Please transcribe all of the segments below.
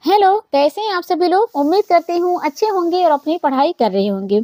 Hello, कैसे हैं आप सभी लोग। उम्मीद करती हूँ अच्छे होंगे और अपनी पढ़ाई कर रहे होंगे।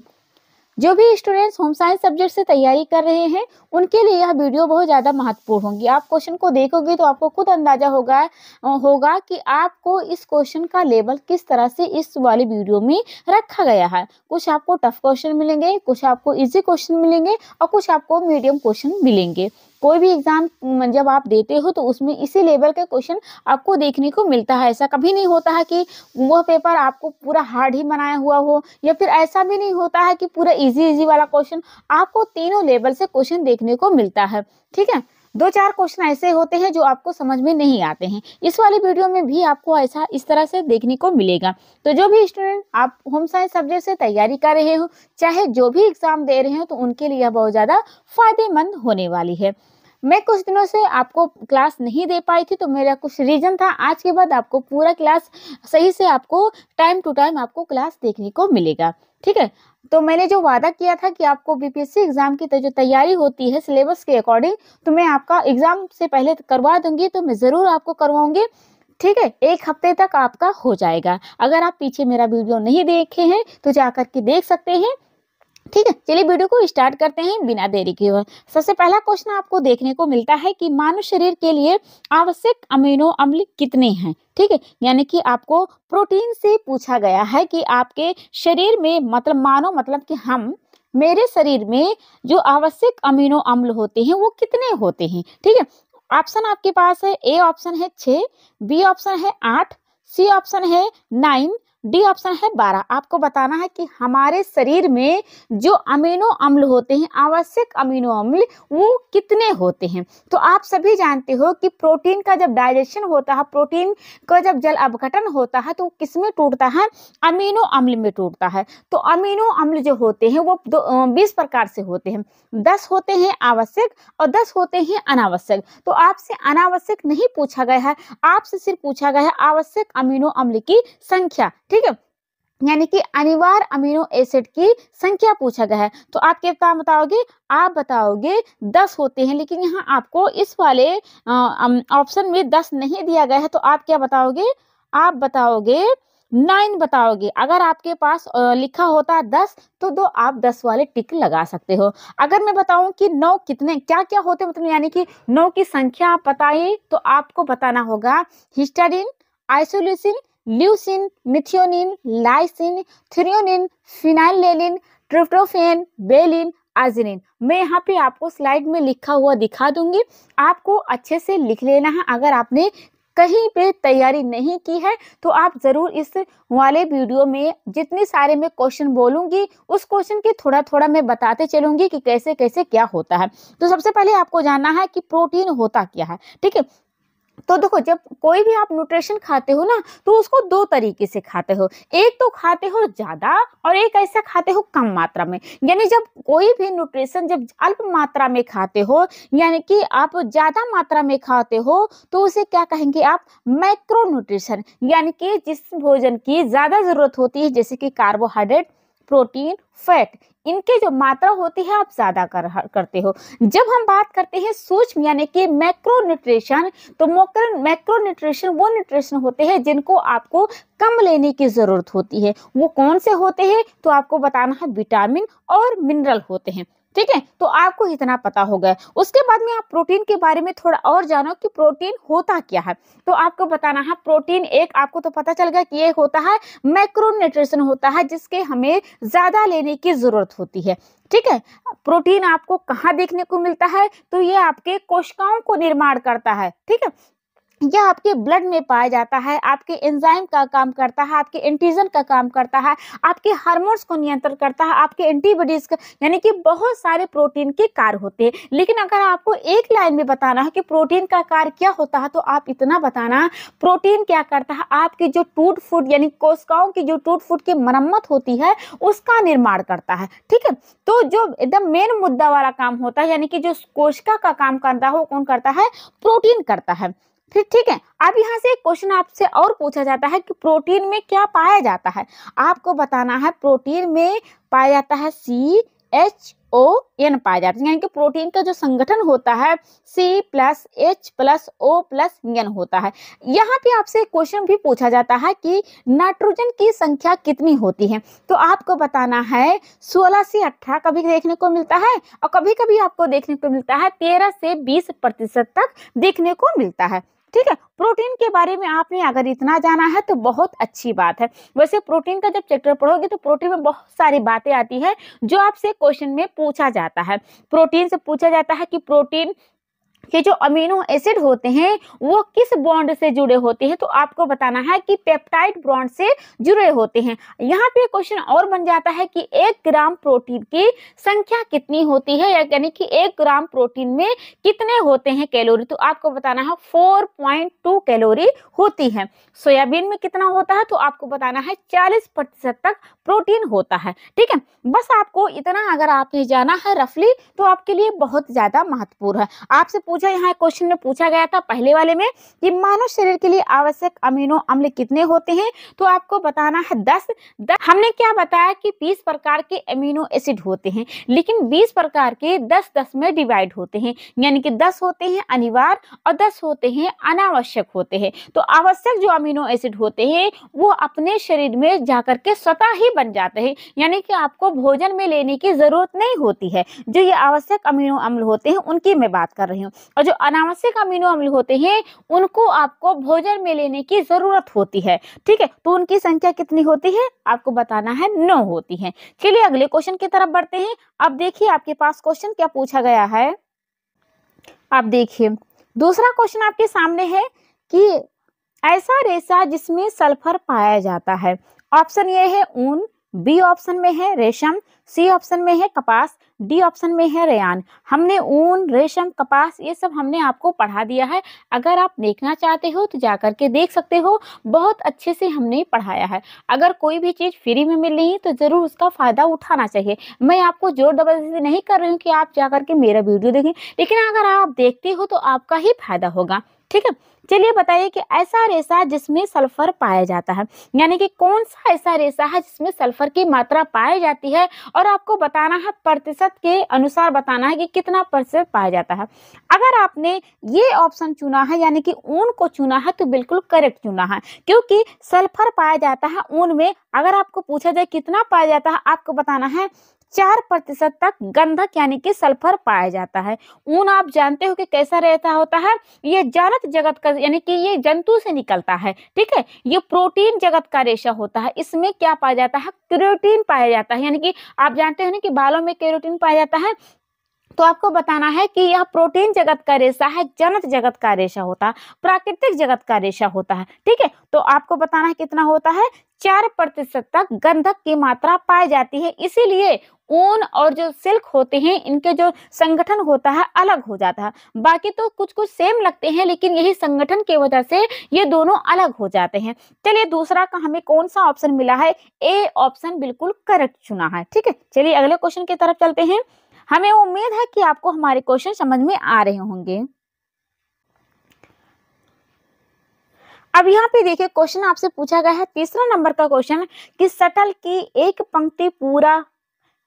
जो भी स्टूडेंट्स होम साइंस सब्जेक्ट से तैयारी कर रहे हैं उनके लिए यह वीडियो बहुत ज़्यादा महत्वपूर्ण होगी। आप क्वेश्चन को देखोगे तो आपको खुद अंदाजा होगा कि आपको इस क्वेश्चन का लेवल किस तरह से इस वाली वीडियो में रखा गया है। कुछ आपको टफ क्वेश्चन मिलेंगे, कुछ आपको इजी क्वेश्चन मिलेंगे और कुछ आपको मीडियम क्वेश्चन मिलेंगे। कोई भी एग्जाम जब आप देते हो तो उसमें इसी लेवल के क्वेश्चन आपको देखने को मिलता है। ऐसा कभी नहीं होता है कि वह पेपर आपको पूरा हार्ड ही बनाया हुआ हो, या फिर ऐसा भी नहीं होता है कि पूरा इजी वाला क्वेश्चन। आपको तीनों लेवल से क्वेश्चन देखने को मिलता है। ठीक है, दो चार क्वेश्चन ऐसे होते हैं जो आपको समझ में नहीं आते हैं। इस वाली वीडियो में भी आपको ऐसा इस तरह से देखने को मिलेगा। तो जो भी स्टूडेंट आप होम साइंस सब्जेक्ट से तैयारी कर रहे हो, चाहे जो भी एग्जाम दे रहे हो, तो उनके लिए बहुत ज्यादा फायदेमंद होने वाली है। मैं कुछ दिनों से आपको क्लास नहीं दे पाई थी, तो मेरा कुछ रीजन था। आज के बाद आपको पूरा क्लास सही से आपको टाइम टू टाइम आपको क्लास देखने को मिलेगा। ठीक है, तो मैंने जो वादा किया था कि आपको बीपीएससी एग्जाम की जो तैयारी होती है सिलेबस के अकॉर्डिंग, तो मैं आपका एग्जाम से पहले करवा दूंगी, तो मैं जरूर आपको करवाऊंगी। ठीक है, एक हफ्ते तक आपका हो जाएगा। अगर आप पीछे मेरा वीडियो नहीं देखे हैं तो जाकर के देख सकते हैं। ठीक है, चलिए वीडियो को स्टार्ट करते हैं बिना देरी के हुए। सबसे पहला क्वेश्चन आपको देखने को मिलता है कि मानव शरीर के लिए आवश्यक अमीनो अम्ल कितने हैं। ठीक है, यानी कि आपको प्रोटीन से पूछा गया है कि आपके शरीर में, मतलब मानो मतलब कि मेरे शरीर में जो आवश्यक अमीनो अम्ल होते हैं वो कितने होते हैं। ठीक है, ऑप्शन आपके पास है। ए ऑप्शन है 6, बी ऑप्शन है 8, सी ऑप्शन है 9, डी ऑप्शन है 12। आपको बताना है कि हमारे शरीर में जो अमीनो अम्ल होते हैं, आवश्यक अमीनो अम्ल, वो कितने होते हैं। तो आप सभी जानते हो कि प्रोटीन का जब डाइजेशन होता है, प्रोटीन का जब जल अपघटन होता है, तो किसमें टूटता है? अमीनो अम्ल में टूटता है। तो अमीनो अम्ल जो होते हैं वो 20 प्रकार से होते हैं। 10 होते हैं आवश्यक और 10 होते हैं अनावश्यक। तो आपसे अनावश्यक नहीं पूछा गया है, आपसे सिर्फ पूछा गया है आवश्यक अमीनो अम्ल की संख्या। ठीक है, यानी कि अनिवार्य अमीनो एसिड की संख्या पूछा गया है। तो आप क्या बताओगे? आप बताओगे 10 होते हैं, लेकिन यहाँ आपको इस वाले ऑप्शन में 10 नहीं दिया गया है। तो आप क्या बताओगे? आप बताओगे 9 बताओगे। अगर आपके पास लिखा होता 10 तो आप 10 वाले टिक लगा सकते हो। अगर मैं बताऊं कि 9 कितने क्या क्या होते हैं, मतलब यानी कि 9 की संख्या आप बताइए, तो आपको बताना होगा histidine, isoleucine, leucine, methionine, lysine, threonine, phenylalanine, tryptophan, valine, arginine. मैं यहाँ पे आपको स्लाइड में लिखा हुआ दिखा दूंगी, आपको अच्छे से लिख लेना है। अगर आपने कहीं पे तैयारी नहीं की है तो आप जरूर इस वाले वीडियो में जितने सारे मैं क्वेश्चन बोलूंगी उस क्वेश्चन की थोड़ा थोड़ा मैं बताते चलूंगी कि कैसे कैसे क्या होता है। तो सबसे पहले आपको जानना है कि प्रोटीन होता क्या है। ठीक है, तो देखो, जब कोई भी आप न्यूट्रिशन खाते हो ना, तो उसको दो तरीके से खाते हो। एक तो खाते हो ज्यादा और एक ऐसा खाते हो कम मात्रा में। यानी जब कोई भी न्यूट्रिशन जब अल्प मात्रा में खाते हो, यानी कि आप ज्यादा मात्रा में खाते हो, तो उसे क्या कहेंगे आप? Macro nutrition. यानी कि जिस भोजन की ज्यादा जरूरत होती है, जैसे कि कार्बोहाइड्रेट, प्रोटीन, फैट, इनके जो मात्रा होती है आप ज्यादा करते हो। जब हम बात करते हैं सूक्ष्म यानी कि मैक्रो न्यूट्रिशन, तो मैक्रो न्यूट्रिशन वो न्यूट्रिशन होते हैं जिनको आपको कम लेने की जरूरत होती है। वो कौन से होते हैं? तो आपको बताना है विटामिन और मिनरल होते हैं। ठीक है, तो आपको इतना पता होगा। उसके बाद में आप प्रोटीन के बारे में थोड़ा और जानो कि प्रोटीन होता क्या है। तो आपको बताना है प्रोटीन, एक आपको तो पता चल गया कि एक होता है मैक्रो न्यूट्रिशन होता है जिसके हमें ज्यादा लेने की जरूरत होती है। ठीक है, प्रोटीन आपको कहाँ देखने को मिलता है? तो ये आपके कोशिकाओं को निर्माण करता है। ठीक है, यह आपके ब्लड में पाया जाता है, आपके एंजाइम का काम करता है, आपके एंटीजन का काम करता है, आपके हार्मोन्स को नियंत्रण करता है, आपके एंटीबॉडीज का, यानी कि बहुत सारे प्रोटीन के कार्य होते हैं। लेकिन अगर आपको एक लाइन में बताना है कि प्रोटीन का कार्य क्या होता है, तो आप इतना बताना, प्रोटीन क्या करता है? आपकी जो टूट फूट यानी कोशिकाओं की जो टूट फूट की मरम्मत होती है उसका निर्माण करता है। ठीक है, तो जो एकदम मेन मुद्दा वाला काम होता है, यानी कि जो कोशिका का काम करता है, वो कौन करता है? प्रोटीन करता है। फिर ठीक है, अब यहाँ से एक क्वेश्चन आपसे और पूछा जाता है कि प्रोटीन में क्या पाया जाता है। आपको बताना है प्रोटीन में पाया जाता है CHO, ON पाया जाता है, यानी कि प्रोटीन का जो संगठन होता है C+H+O+N होता है। यहाँ पे आपसे क्वेश्चन भी पूछा जाता है कि नाइट्रोजन की संख्या कितनी होती है, तो आपको बताना है 16 से 18 कभी देखने को मिलता है, और कभी कभी आपको देखने को मिलता है 13 से 20% तक देखने को मिलता है। ठीक है, प्रोटीन के बारे में आपने अगर इतना जाना है तो बहुत अच्छी बात है। वैसे प्रोटीन का जब चैप्टर पढ़ोगे तो प्रोटीन में बहुत सारी बातें आती है जो आपसे क्वेश्चन में पूछा जाता है। प्रोटीन से पूछा जाता है कि प्रोटीन कि जो अमीनो एसिड होते हैं वो किस बॉन्ड से जुड़े होते हैं, तो आपको बताना है कि पेप्टाइड बॉन्ड से जुड़े होते हैं। यहाँ पे क्वेश्चन और बन जाता है कि 1 ग्राम प्रोटीन की संख्या कितनी होती है, यानी कि 1 ग्राम प्रोटीन में कितने होते हैं कैलोरी, तो आपको बताना है 4.2 कैलोरी होती है। सोयाबीन में कितना होता है, तो आपको बताना है 40% तक प्रोटीन होता है। ठीक है, बस आपको इतना अगर आपने जाना है रफली तो आपके लिए बहुत ज्यादा महत्वपूर्ण है। आपसे पूछा, यहाँ क्वेश्चन में पूछा गया था पहले वाले में कि मानव शरीर के लिए आवश्यक अमीनो अम्ल कितने होते हैं, तो आपको बताना है 10। हमने क्या बताया कि 20 प्रकार के अमीनो एसिड होते हैं, लेकिन 20 प्रकार के 10-10 में डिवाइड होते हैं, यानी कि 10 होते हैं अनिवार्य और 10 होते हैं अनावश्यक होते हैं। तो आवश्यक जो अमीनो एसिड होते हैं वो अपने शरीर में जाकर के स्वतः ही बन जाते हैं, यानी कि आपको भोजन में लेने की जरूरत नहीं होती है। जो ये आवश्यक अमीनो अम्ल होते हैं उनकी मैं बात कर रही हूँ, और जो अनावश्यक अमीनो अम्ल होते हैं उनको आपको भोजन में लेने की जरूरत होती है। ठीक है, तो उनकी संख्या कितनी होती है, आपको बताना है 9 होती है। चलिए अगले क्वेश्चन की तरफ बढ़ते हैं। अब देखिए आपके पास क्वेश्चन क्या पूछा गया है। आप देखिए दूसरा क्वेश्चन आपके सामने है कि ऐसा रेशा जिसमें सल्फर पाया जाता है। ऑप्शन ए है ऊन, बी ऑप्शन में है रेशम, सी ऑप्शन में है कपास, डी ऑप्शन में है रेयान। हमने ऊन, रेशम, कपास ये सब हमने आपको पढ़ा दिया है। अगर आप देखना चाहते हो तो जाकर के देख सकते हो, बहुत अच्छे से हमने पढ़ाया है। अगर कोई भी चीज फ्री में मिल रही है तो जरूर उसका फायदा उठाना चाहिए। मैं आपको जोर जबरदस्ती नहीं कर रही हूँ कि आप जाकर के मेरा वीडियो देखें, लेकिन अगर आप देखते हो तो आपका ही फायदा होगा। ठीक है, चलिए बताइए कि ऐसा रेशा जिसमें सल्फर पाया जाता है, यानी कि कौन सा ऐसा रेशा है जिसमें सल्फर की मात्रा पाई जाती है, और आपको बताना है प्रतिशत के अनुसार बताना है कि कितना प्रतिशत पाया जाता है। अगर आपने ये ऑप्शन चुना है यानी कि ऊन को चुना है तो बिल्कुल करेक्ट चुना है, क्योंकि सल्फर पाया जाता है ऊन में। अगर आपको पूछा जाए कितना पाया जाता है, आपको बताना है 4% तक गंधक यानी कि सल्फर पाया जाता है। ऊन आप जानते हो कि कैसा रहता होता है, ये जारत जगत का यानी कि ये जंतु से निकलता है। ठीक है, ये प्रोटीन जगत का रेशा होता है। इसमें क्या पाया जाता है, केरोटीन पाया जाता है, यानी कि आप जानते हो ना कि बालों में केरोटीन पाया जाता है। तो आपको बताना है कि यह प्रोटीन जगत का रेशा है, जनित जगत का रेशा होता है, प्राकृतिक जगत का रेशा होता है। ठीक है, तो आपको बताना है कितना होता है, 4% तक गंधक की मात्रा पाई जाती है। इसीलिए ऊन और जो सिल्क होते हैं इनके जो संगठन होता है अलग हो जाता है। बाकी तो कुछ कुछ सेम लगते हैं, लेकिन यही संगठन की वजह से ये दोनों अलग हो जाते हैं। चलिए दूसरा का हमें कौन सा ऑप्शन मिला है, ए ऑप्शन बिल्कुल करेक्ट चुना है। ठीक है, चलिए अगले क्वेश्चन की तरफ चलते हैं। हमें उम्मीद है कि आपको हमारे क्वेश्चन समझ में आ रहे होंगे। अब यहाँ पे देखिए क्वेश्चन आपसे पूछा गया है तीसरा नंबर का क्वेश्चन कि शटल की एक पंक्ति पूरा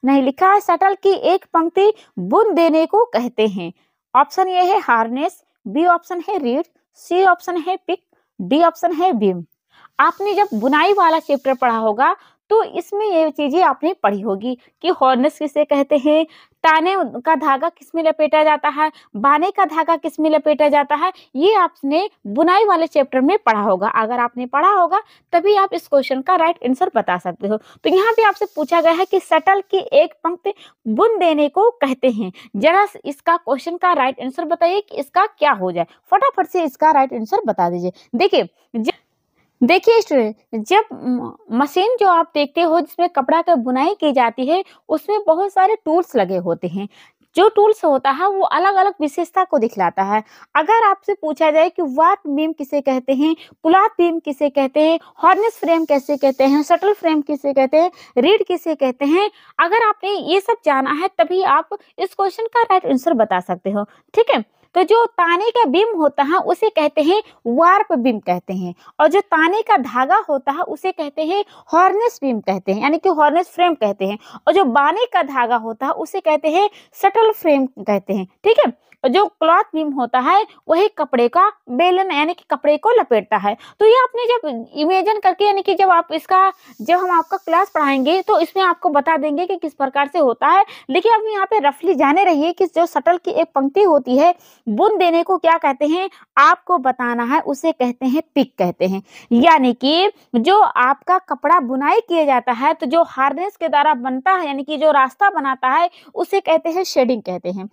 नहीं लिखा है, शटल की एक पंक्ति बुन देने को कहते हैं। ऑप्शन ए है हार्नेस, बी ऑप्शन है रीड, सी ऑप्शन है पिक, डी ऑप्शन है बीम। आपने जब बुनाई वाला चैप्टर पढ़ा होगा तो इसमें ये चीजें आपने पढ़ी होगी कि हॉर्नेस किसे कहते हैं, ताने का धागा किसमें लपेटा जाता है, बाने का धागा किसमें लपेटा जाता है, ये आपने बुनाई वाले चैप्टर में पढ़ा होगा। अगर आपने पढ़ा होगा तभी आप इस क्वेश्चन का राइट आंसर बता सकते हो। तो यहाँ पे आपसे पूछा गया है कि शटल की एक पंक्ति बुन देने को कहते हैं। जरा इसका क्वेश्चन का राइट आंसर बताइए कि इसका क्या हो जाए, फटाफट से इसका राइट आंसर बता दीजिए। देखिए स्टूडेंट, जब मशीन जो आप देखते हो जिसमें कपड़ा का बुनाई की जाती है उसमें बहुत सारे टूल्स लगे होते हैं। जो टूल्स होता है वो अलग अलग विशेषता को दिखलाता है। अगर आपसे पूछा जाए कि वाट बीम किसे कहते हैं, पुलात बीम किसे कहते हैं, हॉर्नेस फ्रेम कैसे कहते हैं, शटल फ्रेम किसे कहते हैं, रीड किसे कहते हैं, अगर आपने ये सब जाना है तभी आप इस क्वेश्चन का राइट आंसर बता सकते हो। ठीक है, तो जो ताने का बीम होता है उसे कहते हैं वार्प बीम कहते हैं, और जो ताने का धागा होता है उसे कहते हैं हॉर्नेस बीम कहते हैं, यानी कि हॉर्नेस फ्रेम कहते हैं, और जो बाने का धागा होता है उसे कहते हैं शटल फ्रेम कहते हैं। ठीक है, और जो क्लॉथ बीम होता है वही कपड़े का बेलन यानी कि कपड़े को लपेटता है। तो ये आपने जब इमेजिन करके यानी कि जब हम आपका क्लास पढ़ाएंगे तो इसमें आपको बता देंगे कि किस प्रकार से होता है, लेकिन अब यहाँ पे रफली जाने रहिए कि जो शटल की एक पंक्ति होती है बुन देने को क्या कहते हैं आपको बताना है, उसे कहते हैं पिक कहते हैं। यानी कि जो आपका कपड़ा बुनाई किया जाता है तो जो हार्नेस के द्वारा बनता है यानी कि जो रास्ता बनाता है उसे कहते हैं शेडिंग कहते हैं।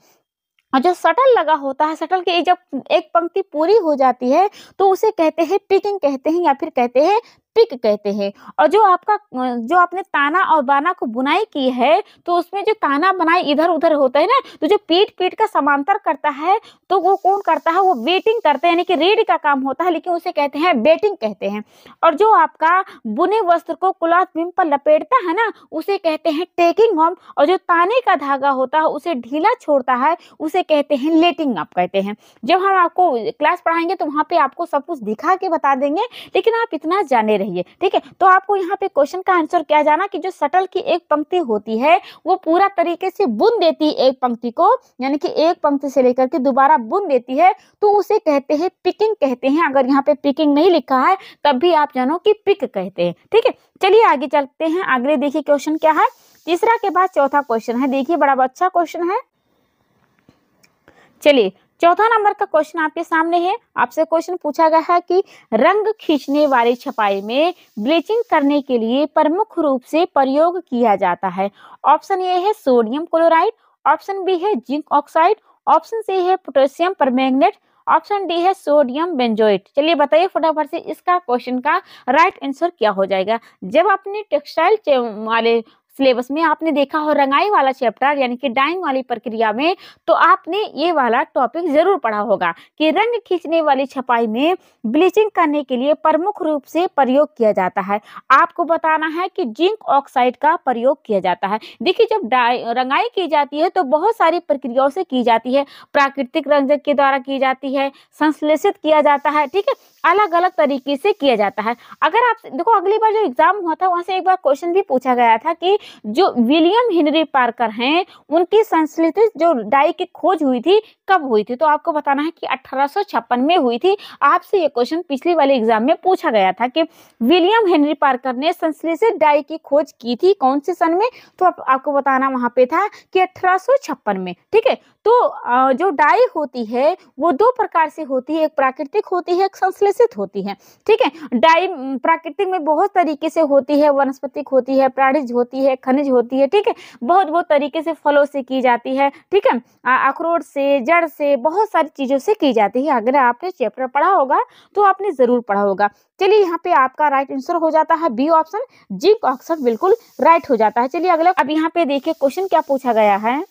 और जो शटल लगा होता है, शटल की जब एक पंक्ति पूरी हो जाती है तो उसे कहते हैं पिकिंग कहते हैं या फिर कहते हैं पिक कहते हैं। और जो आपने ताना और बाना को बुनाई की है तो उसमें जो ताना बनाई इधर उधर होता है ना, तो जो पीठ का समांतर करता है तो वो कौन करता है, वो वेटिंग करता है यानी कि रीढ़ का काम होता है, लेकिन उसे कहते हैं बेटिंग कहते हैं। और जो आपका बुने वस्त्र को क्लॉथ बीम पर लपेटता है ना उसे कहते हैं टेकिंग ऑफ, और जो ताने का धागा होता है उसे ढीला छोड़ता है उसे कहते हैं लेटिंग अप कहते हैं। जब हम आपको क्लास पढ़ाएंगे तो वहां पे आपको सब कुछ दिखा के बता देंगे, लेकिन आप इतना जाने रहिए। ठीक है, तो आपको यहाँ पे क्वेश्चन का आंसर क्या जाना कि जो शटल की एक पंक्ति होती है वो पूरा तरीके से बुन देती है एक पंक्ति को, यानी कि एक पंक्ति से लेकर के दोबारा बुन देती है तो उसे कहते हैं पिकिंग कहते हैं। अगर यहाँ पे पिकिंग नहीं लिखा है तब भी आप जानो कि पिक कहते हैं। ठीक है, चलिए आगे चलते हैं। अगले देखिए क्वेश्चन क्या है, तीसरा के बाद चौथा क्वेश्चन है। देखिए बड़ा अच्छा क्वेश्चन है। चलिए चौथा नंबर का क्वेश्चन आपके सामने है। आपसे क्वेश्चन पूछा गया है कि रंग खींचने वाली छपाई में ब्लीचिंग करने के लिए प्रमुख रूप से प्रयोग किया जाता है। ऑप्शन ए है सोडियम क्लोराइड, ऑप्शन बी है जिंक ऑक्साइड, ऑप्शन सी है पोटेशियम परमैंगनेट, ऑप्शन डी है सोडियम बेंजोएट। चलिए बताइए फटाफट से इसका क्वेश्चन का राइट आंसर क्या हो जाएगा। जब आपने टेक्सटाइल वाले सिलेबस में आपने देखा हो रंगाई वाला चैप्टर यानी कि डाइंग वाली प्रक्रिया में, तो आपने ये वाला टॉपिक जरूर पढ़ा होगा कि रंग खींचने वाली छपाई में ब्लीचिंग करने के लिए प्रमुख रूप से प्रयोग किया जाता है। आपको बताना है कि जिंक ऑक्साइड का प्रयोग किया जाता है। देखिए जब रंगाई की जाती है तो बहुत सारी प्रक्रियाओं से की जाती है। प्राकृतिक रंजक के द्वारा की जाती है, संश्लेषित किया जाता है, ठीक है, अलग अलग तरीके से किया जाता है। अगर आप देखो अगली बार जो एग्जाम हुआ था वहां से एक बार क्वेश्चन भी पूछा गया था कि जो विलियम हेनरी पार्कर हैं उनकी संश्लेषित जो डाई की खोज हुई थी कब हुई थी, तो आपको बताना है कि 1856 में हुई थी। आपसे ये क्वेश्चन पिछली वाले एग्जाम में पूछा गया था कि विलियम हेनरी पार्कर ने संश्लेषित डाई की खोज की थी कौन से सन में, तो आपको बताना वहां पे था कि 1856 में। ठीक है, तो जो डाई होती है वो दो प्रकार से होती है, एक प्राकृतिक होती है, एक संश्लेषित होती है। ठीक है, डाई प्राकृतिक में बहुत तरीके से होती है, वनस्पतिक होती है, प्राणिज होती है, खनिज होती है। ठीक है, बहुत तरीके से फलों से की जाती है। ठीक है, अखरोट से, जड़ से, बहुत सारी चीजों से की जाती है। अगर आपने चैप्टर पढ़ा होगा तो आपने जरूर पढ़ा होगा। चलिए यहाँ पे आपका राइट आंसर हो जाता है बी ऑप्शन, जिंक ऑक्साइड बिल्कुल राइट हो जाता है। चलिए अगला, अब यहाँ पे देखिए क्वेश्चन क्या पूछा गया है।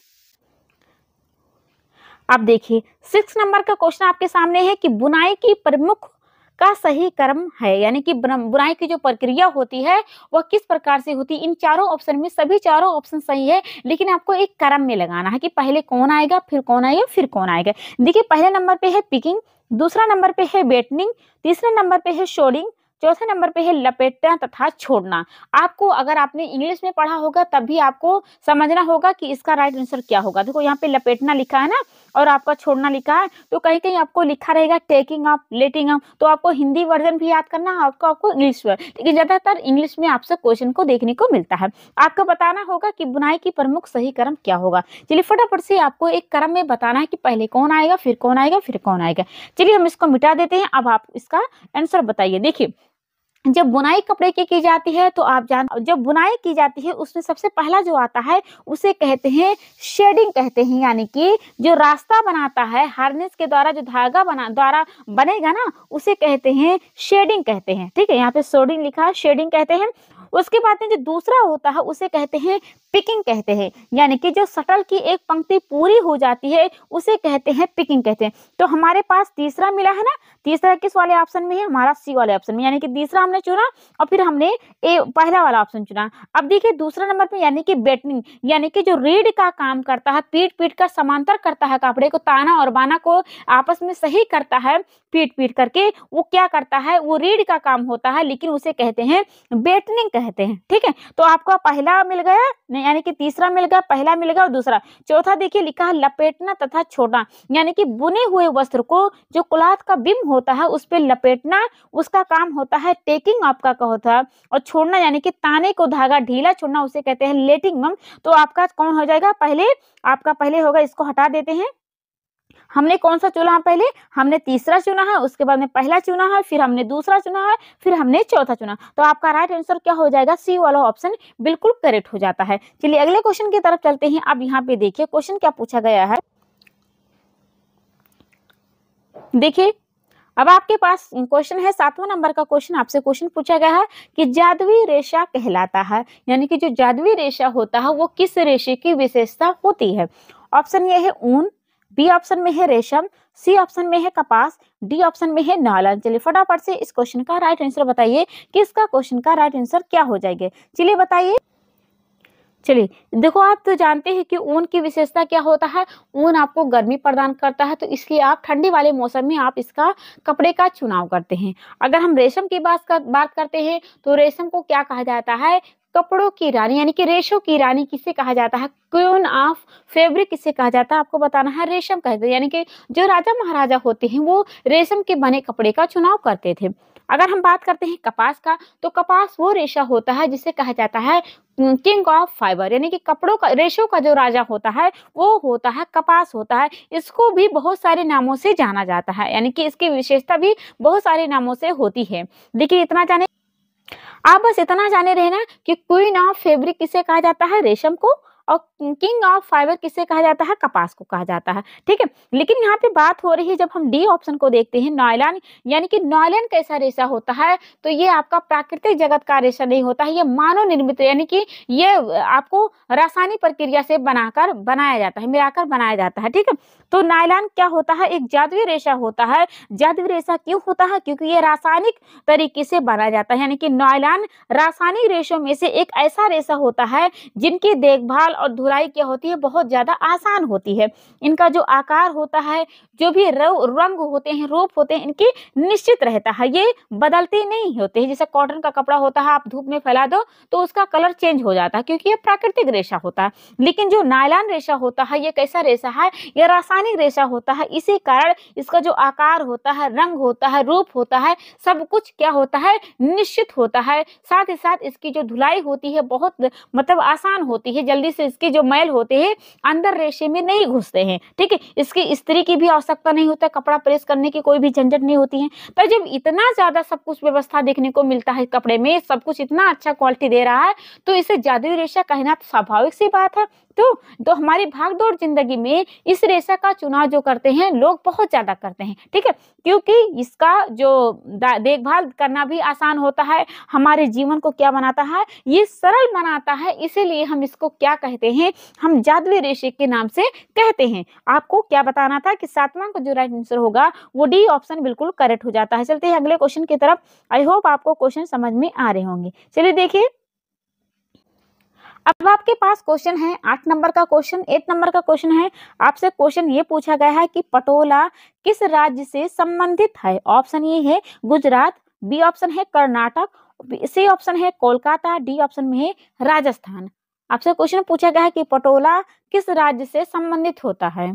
अब देखिए 6 नंबर का क्वेश्चन आपके सामने है कि बुनाई की प्रमुख का सही क्रम है, यानी कि बुनाई की जो प्रक्रिया होती है वह किस प्रकार से होती है। इन चारों ऑप्शन में सभी चारों ऑप्शन सही है, लेकिन आपको एक क्रम में लगाना है कि पहले कौन आएगा, फिर कौन आएगा, फिर कौन आएगा। देखिए पहले नंबर पे है पिकिंग, दूसरा नंबर पे है बेटनिंग, तीसरे नंबर पे है शोडिंग, चौथे नंबर पे है लपेटना तथा छोड़ना। आपको अगर आपने इंग्लिश में पढ़ा होगा तब भी आपको समझना होगा कि इसका राइट आंसर क्या होगा। देखो यहाँ पे लपेटना लिखा है ना और आपका छोड़ना लिखा है, तो कहीं कहीं आपको लिखा रहेगा टेकिंग अप, लेटिंग अप, तो आपको हिंदी वर्जन भी याद करना है, आपको इंग्लिश वर्जन, लेकिन ज्यादातर इंग्लिश में आपसे क्वेश्चन को देखने को मिलता है। आपको बताना होगा कि बुनाई की प्रमुख सही क्रम क्या होगा। चलिए फटाफट से आपको एक क्रम में बताना है कि पहले कौन आएगा, फिर कौन आएगा, फिर कौन आएगा। चलिए हम इसको मिटा देते हैं, अब आप इसका आंसर बताइए। देखिए जब बुनाई कपड़े की जाती है तो आप जब बुनाई की जाती है उसमें सबसे पहला जो आता है उसे कहते हैं शेडिंग कहते हैं, यानी कि जो रास्ता बनाता है हार्नेस के द्वारा जो धागा द्वारा बनेगा ना उसे कहते हैं शेडिंग कहते हैं। ठीक है, यहाँ पे शेडिंग लिखा है, शेडिंग कहते हैं। उसके बाद में जो दूसरा होता है उसे कहते हैं पिकिंग कहते हैं, यानी कि जो शटल की एक पंक्ति पूरी हो जाती है उसे कहते हैं पिकिंग कहते हैं। तो हमारे पास तीसरा मिला है ना, तीसरा किस वाले ऑप्शन में है, हमारा सी वाले ऑप्शन में, यानी कि तीसरा हमने चुना और फिर हमने पहला वाला ऑप्शन चुना। अब देखिए दूसरा नंबर पे यानी कि बेटनिंग, यानी कि जो रीढ़ का काम करता है, पीट पीट का समांतर करता है, कपड़े को ताना और बाना को आपस में सही करता है, पीट पीट करके वो क्या करता है, वो रीढ़ का काम होता है, लेकिन उसे कहते हैं बेटनिंग कहते हैं। ठीक है, तो आपका पहला मिल गया, यानी कि तीसरा मिल गया, पहला मिल गया और दूसरा। चौथा देखिए लिखा है लपेटना तथा छोड़ना, यानी कि बुने हुए वस्त्र को जो क्लॉथ का बिम होता है उस पर लपेटना, उसका काम होता है टेकिंग आपका का होता है, और छोड़ना यानी कि ताने को धागा ढीला छोड़ना उसे कहते हैं लेटिंग मैम। तो आपका कौन हो जाएगा, पहले आपका पहले होगा, इसको हटा देते हैं। हमने कौन सा चुना है, पहले हमने तीसरा चुना है, उसके बाद में पहला चुना है, फिर हमने दूसरा चुना है, फिर हमने चौथा चुना। तो आपका राइट आंसर क्या हो जाएगा, सी वाला ऑप्शन बिल्कुल करेक्ट हो जाता है। चलिए अगले क्वेश्चन की तरफ चलते हैं। अब यहाँ पे देखिए क्वेश्चन क्या पूछा गया है, देखिए अब आपके पास क्वेश्चन है 7वां नंबर का क्वेश्चन। आपसे क्वेश्चन पूछा गया है कि जादुई रेशा कहलाता है, यानी कि जो जादुई रेशा होता है वो किस रेशे की विशेषता होती है। ऑप्शन ये है ऊन, बी ऑप्शन में है रेशम, सी ऑप्शन में है कपास, डी ऑप्शन में है नायलॉन। चलिए फटाफट से इस क्वेश्चन का राइट आंसर बताइए कि इसका क्वेश्चन का राइट आंसर क्या हो जाएगा। चलिए बताइए। चलिए देखो, आप तो जानते हैं कि ऊन की विशेषता क्या होता है, ऊन आपको गर्मी प्रदान करता है, तो इसलिए आप ठंडी वाले मौसम में आप इसका कपड़े का चुनाव करते हैं। अगर हम रेशम की बात करते हैं तो रेशम को क्या कहा जाता है, कपड़ों की रानी, यानी कि रेशों की रानी किसे कहा जाता है, क्वीन ऑफ फैब्रिक किसे कहा जाता है, आपको बताना है, रेशम कहते हैं। यानी कि जो राजा महाराजा होते हैं वो रेशम के बने कपड़े का चुनाव करते थे। अगर हम बात करते हैं कपास का, तो कपास वो रेशा होता है जिसे कहा जाता है किंग ऑफ फाइबर, यानी कि कपड़ों का, रेशों का जो राजा होता है वो होता है कपास होता है। इसको भी बहुत सारे नामों से जाना जाता है, यानी कि इसकी विशेषता भी बहुत सारे नामों से होती है। देखिए इतना जाने, आप बस इतना जाने रहना कि क्वीन ऑफ फैब्रिक किसे कहा जाता है, रेशम को, और किंग ऑफ फाइबर किसे कहा जाता है, कपास को कहा जाता है। ठीक है, लेकिन यहाँ पे बात हो रही है, जब हम डी ऑप्शन को देखते हैं नायलॉन, यानी कि नायलॉन कैसा रेशा होता है, तो ये आपका प्राकृतिक जगत का रेशा नहीं होता है, ये मानव निर्मित, यानी कि ये आपको रासायनिक प्रक्रिया से बनाकर बनाया जाता है, मिलाकर बनाया जाता है। ठीक है, तो नायलॉन क्या होता है, एक जादुई रेशा होता है। जादुई रेशा क्यों होता है, क्योंकि ये रासायनिक तरीके से बनाया जाता है, यानी कि नायलॉन रासायनिक रेशों में से एक ऐसा रेशा होता है जिनकी देखभाल और धुलाई क्या होती है, बहुत ज्यादा आसान होती है। इनका जो आकार होता है, जो भी रंग होते हैं, रूप होते हैं, इनकी निश्चित रहता है, ये बदलते नहीं होते हैं। जैसे कॉटन का कपड़ा होता है, आप धूप में फैला दो तो उसका कलर चेंज हो जाता है, क्योंकि ये प्राकृतिक रेशा होता है। लेकिन जो नायलॉन रेशा होता है, ये कैसा रेशा है, ये रासायनिक रेशा होता है। इसी कारण इसका जो आकार होता है, रंग होता है, रूप होता है, सब कुछ क्या होता है, निश्चित होता है। साथ ही साथ इसकी जो धुलाई होती है बहुत मतलब आसान होती है, जल्दी से इसके जो मैल होते हैं अंदर रेशे में नहीं घुसते हैं। ठीक है, इसकी इस्त्री की भी आवश्यकता नहीं होता, कपड़ा प्रेस करने की कोई भी झंझट नहीं होती है। तो जब इतना ज्यादा सब कुछ व्यवस्था देखने को मिलता है कपड़े में, सब कुछ इतना अच्छा क्वालिटी दे रहा है, तो इसे जादुई रेशा कहना तो स्वाभाविक सी बात है। तो हमारी भागदौड़ जिंदगी में इस रेशा का चुनाव जो करते हैं लोग बहुत ज्यादा करते हैं। ठीक है, क्योंकि इसका जो देखभाल करना भी आसान होता है, हमारे जीवन को क्या बनाता है, ये सरल बनाता है। इसीलिए हम इसको क्या कहते हैं, हम जादुई रेशे के नाम से कहते हैं। आपको क्या बताना था कि 7वां का जो राइट आंसर होगा वो डी ऑप्शन बिल्कुल करेक्ट हो जाता है। चलते हैं अगले क्वेश्चन की तरफ। आई होप आपको क्वेश्चन समझ में आ रहे होंगे। चलिए देखिए, अब आपके पास क्वेश्चन है 8 नंबर का क्वेश्चन, 8 नंबर का क्वेश्चन है। आपसे क्वेश्चन ये पूछा गया है कि पटोला किस राज्य से संबंधित है। ऑप्शन ये है गुजरात, बी ऑप्शन है कर्नाटक, सी ऑप्शन है कोलकाता, डी ऑप्शन में है राजस्थान। आपसे क्वेश्चन पूछा गया है कि पटोला किस राज्य से संबंधित होता है।